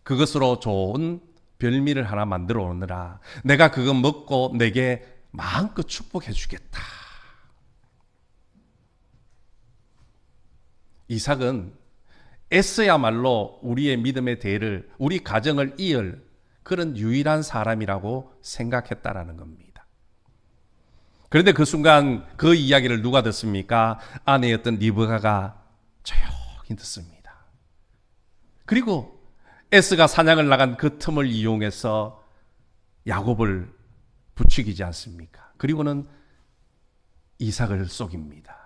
그것으로 좋은 별미를 하나 만들어 오느라. 내가 그거 먹고 내게 마음껏 축복해 주겠다. 이삭은 에서야말로 우리의 믿음의 대를, 우리 가정을 이을 그런 유일한 사람이라고 생각했다라는 겁니다. 그런데 그 순간 그 이야기를 누가 듣습니까? 아내였던 리브가가 조용히 듣습니다. 그리고 에서가 사냥을 나간 그 틈을 이용해서 야곱을 부추기지 않습니까? 그리고는 이삭을 속입니다.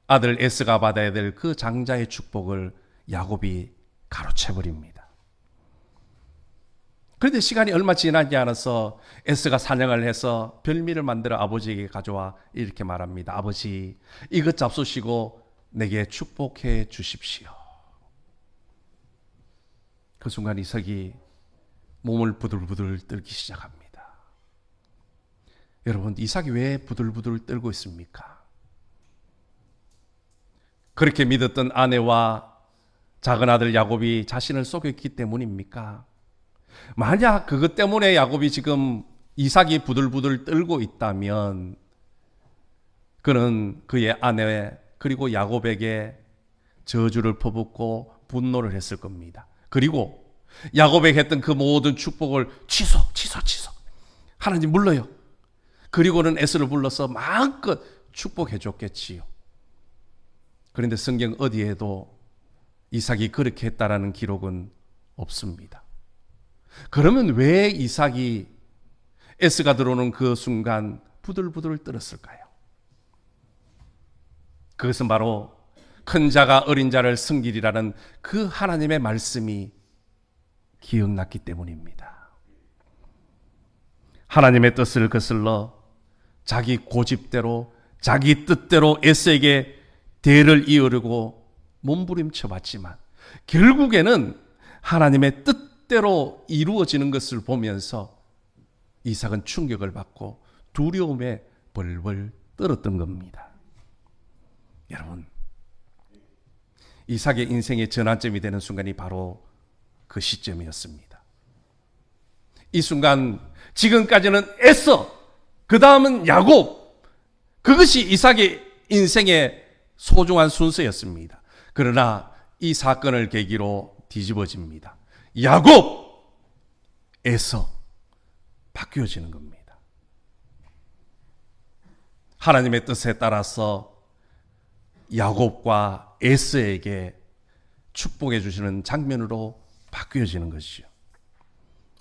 아들 에서가 받아야 될 그 장자의 축복을 야곱이 가로채버립니다. 그런데 시간이 얼마 지나지 않아서 에서가 사냥을 해서 별미를 만들어 아버지에게 가져와 이렇게 말합니다. 아버지, 이것 잡수시고 내게 축복해 주십시오. 그 순간 이삭이 몸을 부들부들 떨기 시작합니다. 여러분, 이삭이 왜 부들부들 떨고 있습니까? 그렇게 믿었던 아내와 작은 아들 야곱이 자신을 속였기 때문입니까? 만약 그것 때문에 야곱이 지금 이삭이 부들부들 떨고 있다면 그는 그의 아내 그리고 야곱에게 저주를 퍼붓고 분노를 했을 겁니다. 그리고 야곱에게 했던 그 모든 축복을 취소. 하나님 물러요. 그리고는 에서를 불러서 마음껏 축복해 줬겠지요. 그런데 성경 어디에도 이삭이 그렇게 했다라는 기록은 없습니다. 그러면 왜 이삭이 에서가 들어오는 그 순간 부들부들 떨었을까요? 그것은 바로 큰 자가 어린 자를 섬기리라는 그 하나님의 말씀이 기억났기 때문입니다. 하나님의 뜻을 거슬러 자기 고집대로 자기 뜻대로 에서에게 대를 이으려고 몸부림쳐 봤지만 결국에는 하나님의 뜻대로 이루어지는 것을 보면서 이삭은 충격을 받고 두려움에 벌벌 떨었던 겁니다. 여러분, 이삭의 인생의 전환점이 되는 순간이 바로 그 시점이었습니다. 이 순간 지금까지는 에서, 그 다음은 야곱, 그것이 이삭의 인생의 소중한 순서였습니다. 그러나 이 사건을 계기로 뒤집어집니다. 야곱, 에서 바뀌어지는 겁니다. 하나님의 뜻에 따라서 야곱과 에서에게 축복해 주시는 장면으로 바뀌어지는 것이죠.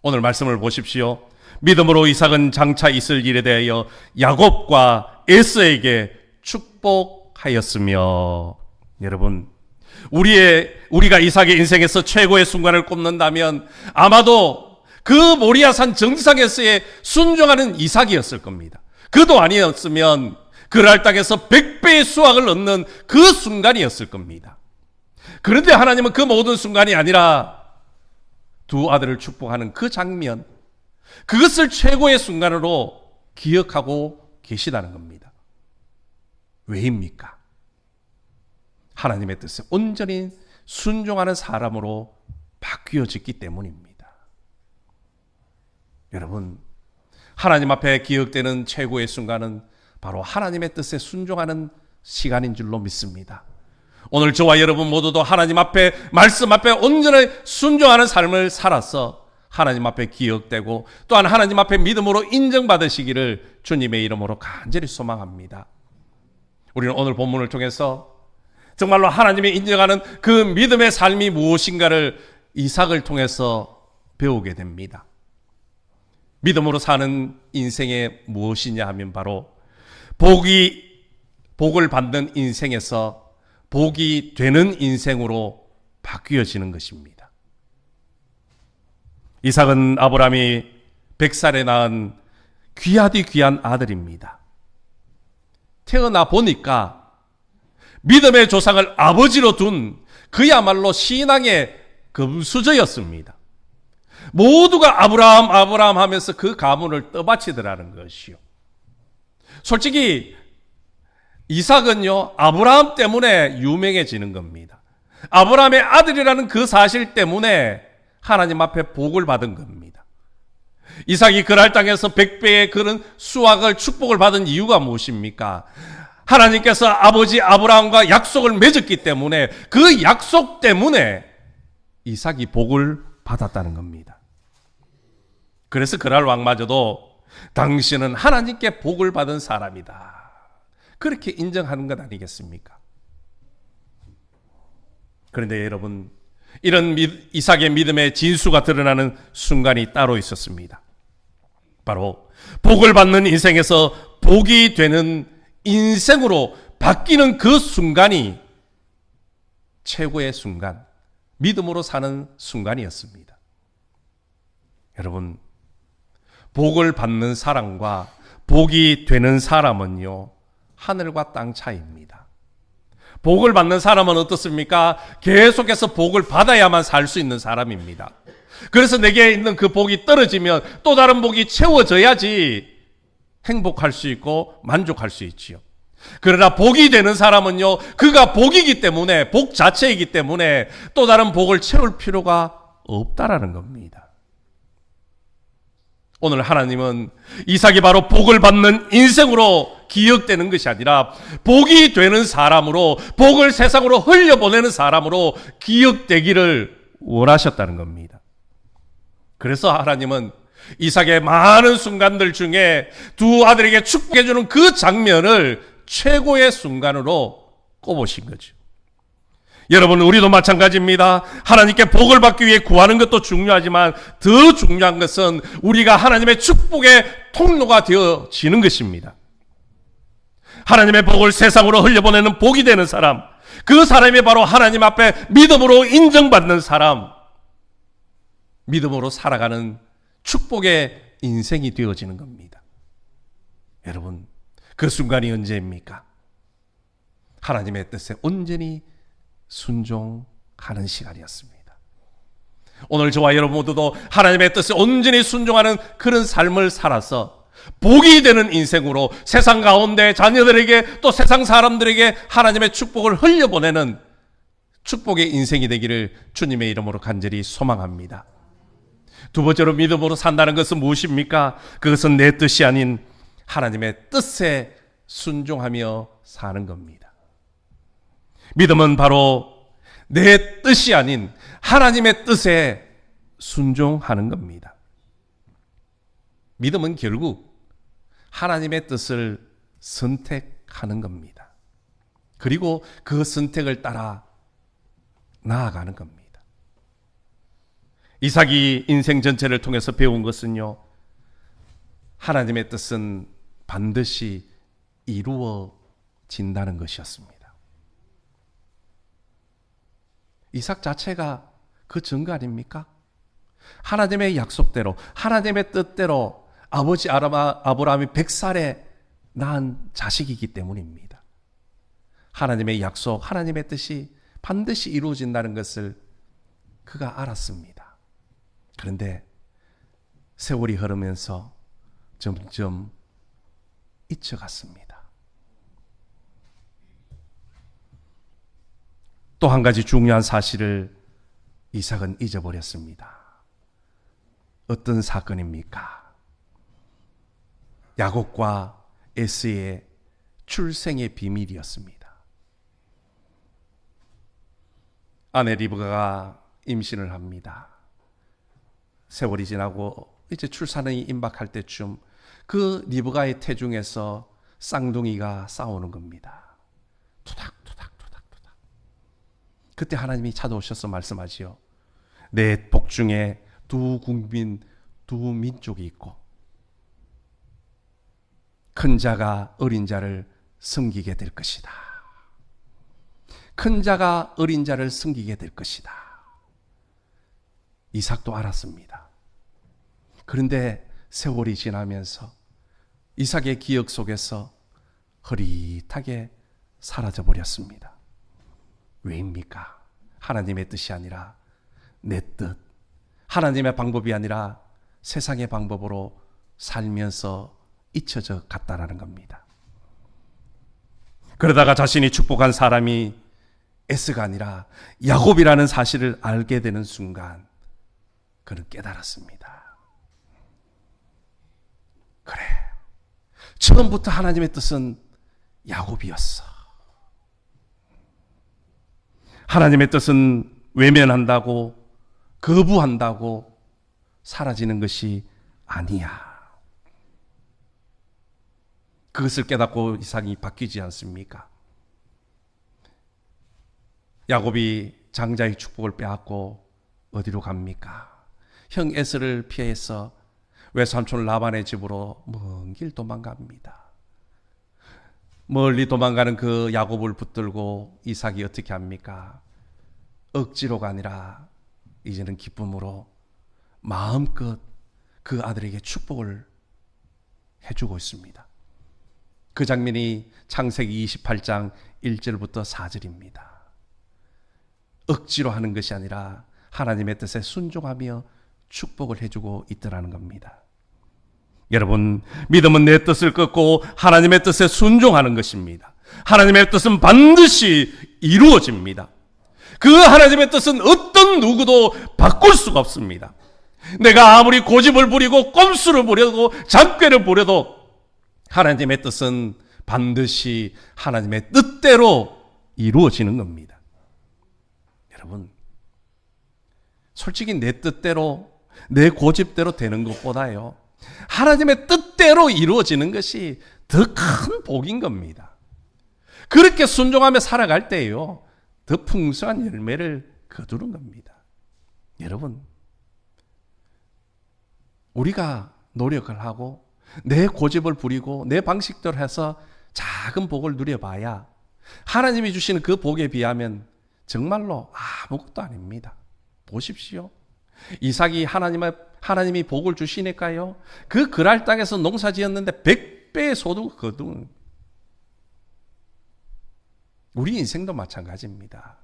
오늘 말씀을 보십시오. 믿음으로 이삭은 장차 있을 일에 대하여 야곱과 에서에게 축복하였으며, 여러분, 우리가 이삭의 인생에서 최고의 순간을 꼽는다면 아마도 그 모리아산 정상에서의 순종하는 이삭이었을 겁니다. 그도 아니었으면 그랄 땅에서 100배의 수확을 얻는 그 순간이었을 겁니다. 그런데 하나님은 그 모든 순간이 아니라 두 아들을 축복하는 그 장면, 그것을 최고의 순간으로 기억하고 계시다는 겁니다. 왜입니까? 하나님의 뜻에 온전히 순종하는 사람으로 바뀌어졌기 때문입니다. 여러분, 하나님 앞에 기억되는 최고의 순간은 바로 하나님의 뜻에 순종하는 시간인 줄로 믿습니다. 오늘 저와 여러분 모두도 하나님 앞에, 말씀 앞에 온전히 순종하는 삶을 살아서 하나님 앞에 기억되고 또한 하나님 앞에 믿음으로 인정받으시기를 주님의 이름으로 간절히 소망합니다. 우리는 오늘 본문을 통해서 정말로 하나님이 인정하는 그 믿음의 삶이 무엇인가를 이삭을 통해서 배우게 됩니다. 믿음으로 사는 인생에 무엇이냐 하면 바로 복을 받는 인생에서 복이 되는 인생으로 바뀌어지는 것입니다. 이삭은 아브라함이 100살에 낳은 귀하디 귀한 아들입니다. 태어나 보니까 믿음의 조상을 아버지로 둔 그야말로 신앙의 금수저였습니다. 모두가 아브라함 아브라함 하면서 그 가문을 떠받치더라는 것이요. 솔직히 이삭은요, 아브라함 때문에 유명해지는 겁니다. 아브라함의 아들이라는 그 사실 때문에 하나님 앞에 복을 받은 겁니다. 이삭이 그랄 땅에서 100배의 그런 수확을, 축복을 받은 이유가 무엇입니까? 하나님께서 아버지 아브라함과 약속을 맺었기 때문에 그 약속 때문에 이삭이 복을 받았다는 겁니다. 그래서 그날 왕마저도 당신은 하나님께 복을 받은 사람이다, 그렇게 인정하는 것 아니겠습니까? 그런데 여러분, 이런 이삭의 믿음의 진수가 드러나는 순간이 따로 있었습니다. 바로 복을 받는 인생에서 복이 되는 인생으로 바뀌는 그 순간이 최고의 순간, 믿음으로 사는 순간이었습니다. 여러분, 복을 받는 사람과 복이 되는 사람은요, 하늘과 땅 차이입니다. 복을 받는 사람은 어떻습니까? 계속해서 복을 받아야만 살 수 있는 사람입니다. 그래서 내게 있는 그 복이 떨어지면 또 다른 복이 채워져야지 행복할 수 있고 만족할 수 있지요. 그러나 복이 되는 사람은요, 그가 복이기 때문에, 복 자체이기 때문에 또 다른 복을 채울 필요가 없다라는 겁니다. 오늘 하나님은 이삭이 바로 복을 받는 인생으로 기억되는 것이 아니라 복이 되는 사람으로, 복을 세상으로 흘려보내는 사람으로 기억되기를 원하셨다는 겁니다. 그래서 하나님은 이삭의 많은 순간들 중에 두 아들에게 축복해주는 그 장면을 최고의 순간으로 꼽으신 거죠. 여러분, 우리도 마찬가지입니다. 하나님께 복을 받기 위해 구하는 것도 중요하지만 더 중요한 것은 우리가 하나님의 축복의 통로가 되어지는 것입니다. 하나님의 복을 세상으로 흘려보내는 복이 되는 사람, 그 사람이 바로 하나님 앞에 믿음으로 인정받는 사람, 믿음으로 살아가는 축복의 인생이 되어지는 겁니다. 여러분, 그 순간이 언제입니까? 하나님의 뜻에 온전히 순종하는 시간이었습니다. 오늘 저와 여러분 모두도 하나님의 뜻에 온전히 순종하는 그런 삶을 살아서 복이 되는 인생으로 세상 가운데 자녀들에게 또 세상 사람들에게 하나님의 축복을 흘려보내는 축복의 인생이 되기를 주님의 이름으로 간절히 소망합니다. 두 번째로 믿음으로 산다는 것은 무엇입니까? 그것은 내 뜻이 아닌 하나님의 뜻에 순종하며 사는 겁니다. 믿음은 바로 내 뜻이 아닌 하나님의 뜻에 순종하는 겁니다. 믿음은 결국 하나님의 뜻을 선택하는 겁니다. 그리고 그 선택을 따라 나아가는 겁니다. 이삭이 인생 전체를 통해서 배운 것은요, 하나님의 뜻은 반드시 이루어진다는 것이었습니다. 이삭 자체가 그 증거 아닙니까? 하나님의 약속대로, 하나님의 뜻대로 아버지 아브라함이 100살에 낳은 자식이기 때문입니다. 하나님의 약속, 하나님의 뜻이 반드시 이루어진다는 것을 그가 알았습니다. 그런데 세월이 흐르면서 점점 잊혀갔습니다. 또 한 가지 중요한 사실을 이삭은 잊어버렸습니다. 어떤 사건입니까? 야곱과 에서의 출생의 비밀이었습니다. 아내 리브가가 임신을 합니다. 세월이 지나고 이제 출산이 임박할 때쯤 그 리브가의 태중에서 쌍둥이가 싸우는 겁니다. 투닥투닥 투닥투닥. 그때 하나님이 찾아오셔서 말씀하지요. 내 복중에 두 국민, 두 민족이 있고 큰 자가 어린 자를 섬기게 될 것이다. 큰 자가 어린 자를 섬기게 될 것이다. 이삭도 알았습니다. 그런데 세월이 지나면서 이삭의 기억 속에서 흐릿하게 사라져 버렸습니다. 왜입니까? 하나님의 뜻이 아니라 내 뜻, 하나님의 방법이 아니라 세상의 방법으로 살면서 잊혀져 갔다라는 겁니다. 그러다가 자신이 축복한 사람이 에스가 아니라 야곱이라는 사실을 알게 되는 순간 그는 깨달았습니다. 그래, 처음부터 하나님의 뜻은 야곱이었어. 하나님의 뜻은 외면한다고, 거부한다고 사라지는 것이 아니야. 그것을 깨닫고 이삭이 바뀌지 않습니까? 야곱이 장자의 축복을 빼앗고 어디로 갑니까? 형 에서를 피해서 외삼촌 라반의 집으로 먼 길 도망갑니다. 멀리 도망가는 그 야곱을 붙들고 이삭이 어떻게 합니까? 억지로가 아니라 이제는 기쁨으로 마음껏 그 아들에게 축복을 해주고 있습니다. 그 장면이 창세기 28장 1절부터 4절입니다. 억지로 하는 것이 아니라 하나님의 뜻에 순종하며 축복을 해주고 있더라는 겁니다. 여러분, 믿음은 내 뜻을 꺾고 하나님의 뜻에 순종하는 것입니다. 하나님의 뜻은 반드시 이루어집니다. 그 하나님의 뜻은 어떤 누구도 바꿀 수가 없습니다. 내가 아무리 고집을 부리고 꼼수를 부려도 잡꾀를 부려도 하나님의 뜻은 반드시 하나님의 뜻대로 이루어지는 겁니다. 여러분, 솔직히 내 뜻대로, 내 고집대로 되는 것보다요, 하나님의 뜻대로 이루어지는 것이 더 큰 복인 겁니다. 그렇게 순종하며 살아갈 때요, 더 풍성한 열매를 거두는 겁니다. 여러분, 우리가 노력을 하고 내 고집을 부리고 내 방식대로 해서 작은 복을 누려봐야 하나님이 주시는 그 복에 비하면 정말로 아무것도 아닙니다. 보십시오. 이삭이 하나님이 복을 주시니까요, 그 그랄 땅에서 농사 지었는데 100배의 소득을 거둔. 우리 인생도 마찬가지입니다.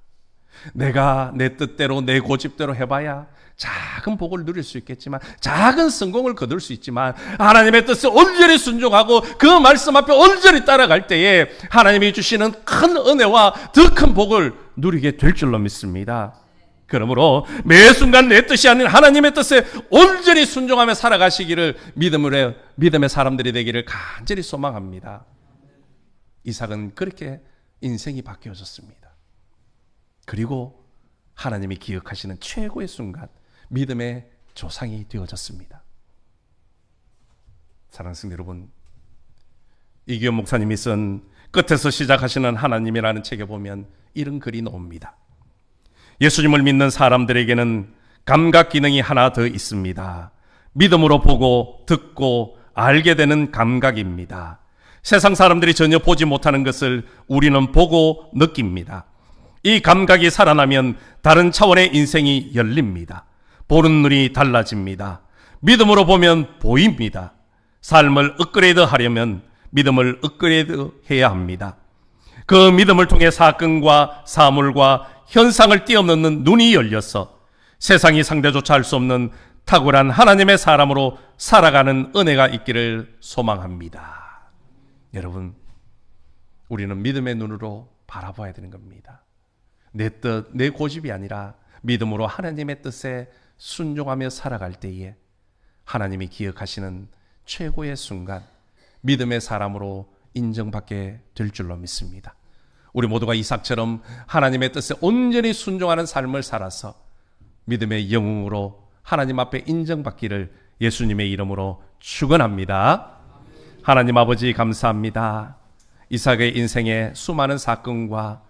내가 내 뜻대로 내 고집대로 해봐야 작은 복을 누릴 수 있겠지만, 작은 성공을 거둘 수 있지만, 하나님의 뜻에 온전히 순종하고 그 말씀 앞에 온전히 따라갈 때에 하나님이 주시는 큰 은혜와 더 큰 복을 누리게 될 줄로 믿습니다. 그러므로 매 순간 내 뜻이 아닌 하나님의 뜻에 온전히 순종하며 살아가시기를 믿음의 사람들이 되기를 간절히 소망합니다. 이삭은 그렇게 인생이 바뀌어졌습니다. 그리고 하나님이 기억하시는 최고의 순간, 믿음의 조상이 되어졌습니다. 사랑하는 성도 여러분, 이기현 목사님이 쓴 끝에서 시작하시는 하나님이라는 책에 보면 이런 글이 나옵니다. 예수님을 믿는 사람들에게는 감각 기능이 하나 더 있습니다. 믿음으로 보고 듣고 알게 되는 감각입니다. 세상 사람들이 전혀 보지 못하는 것을 우리는 보고 느낍니다. 이 감각이 살아나면 다른 차원의 인생이 열립니다. 보는 눈이 달라집니다. 믿음으로 보면 보입니다. 삶을 업그레이드 하려면 믿음을 업그레이드해야 합니다. 그 믿음을 통해 사건과 사물과 현상을 뛰어넘는 눈이 열려서 세상이 상대조차 할 수 없는 탁월한 하나님의 사람으로 살아가는 은혜가 있기를 소망합니다. 여러분, 우리는 믿음의 눈으로 바라봐야 되는 겁니다. 내 뜻, 내 고집이 아니라 믿음으로 하나님의 뜻에 순종하며 살아갈 때에 하나님이 기억하시는 최고의 순간, 믿음의 사람으로 인정받게 될 줄로 믿습니다. 우리 모두가 이삭처럼 하나님의 뜻에 온전히 순종하는 삶을 살아서 믿음의 영웅으로 하나님 앞에 인정받기를 예수님의 이름으로 축원합니다. 하나님 아버지 감사합니다. 이삭의 인생에 수많은 사건과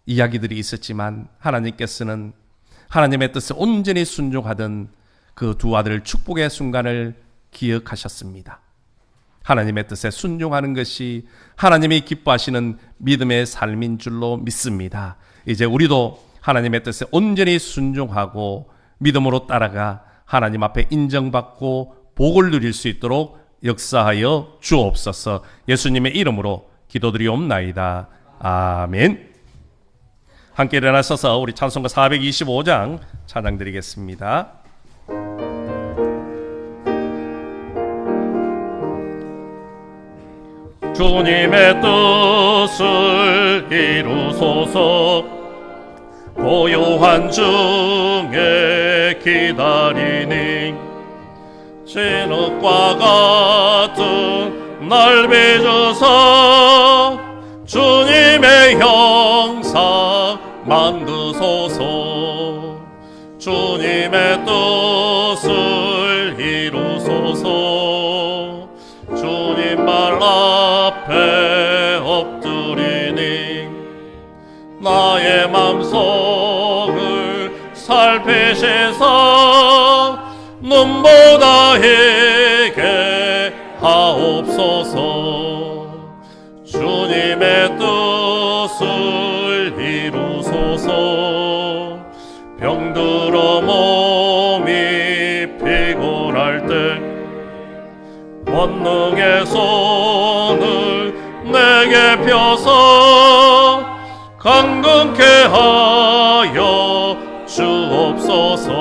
이야기들이 있었지만 하나님께서는 하나님의 뜻에 온전히 순종하던 그 두 아들을 축복의 순간을 기억하셨습니다. 하나님의 뜻에 순종하는 것이 하나님이 기뻐하시는 믿음의 삶인 줄로 믿습니다. 이제 우리도 하나님의 뜻에 온전히 순종하고 믿음으로 따라가 하나님 앞에 인정받고 복을 누릴 수 있도록 역사하여 주옵소서. 예수님의 이름으로 기도드리옵나이다. 아멘. 함께 일어나셔서 우리 찬송가 425장 찬양 드리겠습니다. 주님의 뜻을 이루소서. 고요한 중에 기다리니 진흙과 같은 날 빚어서 주님의 형상 만드소서. 주님의 뜻을 이루소서. 주님 발 앞에 엎드리니 나의 맘속을 살피시사 눈보다 희게 하옵소서. 주님의 뜻을 이루소서. 병들어 몸이 피곤할 때 권능의 손을 내게 펴서 강건케 하여 주옵소서.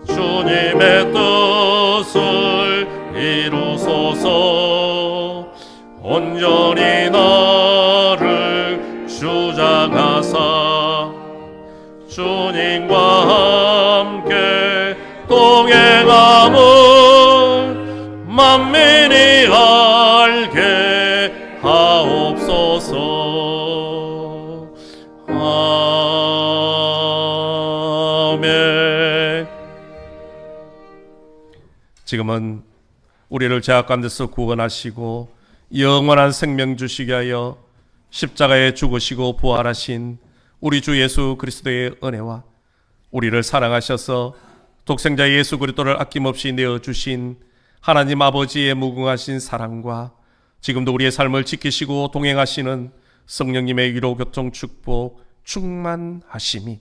주님의 뜻을 이루소서. 온전히 나를 주장하사 주님과 함께 동행함을 만민이 알게 하옵소서. 아멘. 지금은 우리를 죄악 가운데서 구원하시고 영원한 생명 주시게 하여 십자가에 죽으시고 부활하신 우리 주 예수 그리스도의 은혜와 우리를 사랑하셔서 독생자 예수 그리스도를 아낌없이 내어주신 하나님 아버지의 무궁하신 사랑과 지금도 우리의 삶을 지키시고 동행하시는 성령님의 위로 교통 축복 충만하심이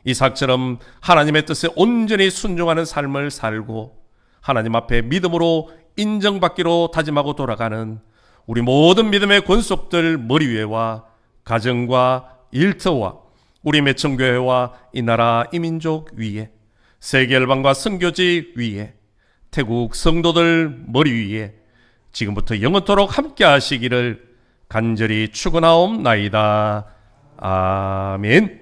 이삭처럼 하나님의 뜻에 온전히 순종하는 삶을 살고 하나님 앞에 믿음으로 인정받기로 다짐하고 돌아가는 우리 모든 믿음의 권속들 머리 위에와 가정과 일터와 우리 매청교회와 이 나라 이 민족 위에 세계 열방과 선교지 위에 태국 성도들 머리 위에 지금부터 영원토록 함께 하시기를 간절히 축원하옵나이다. 아멘.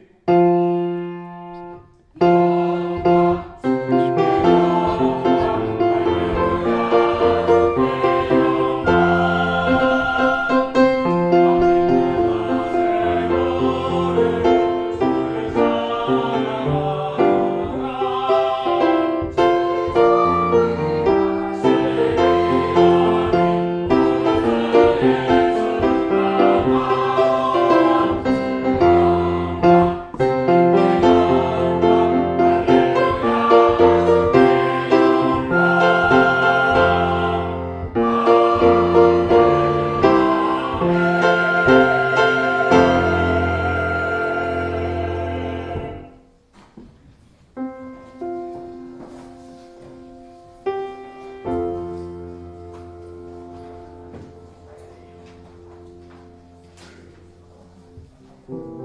주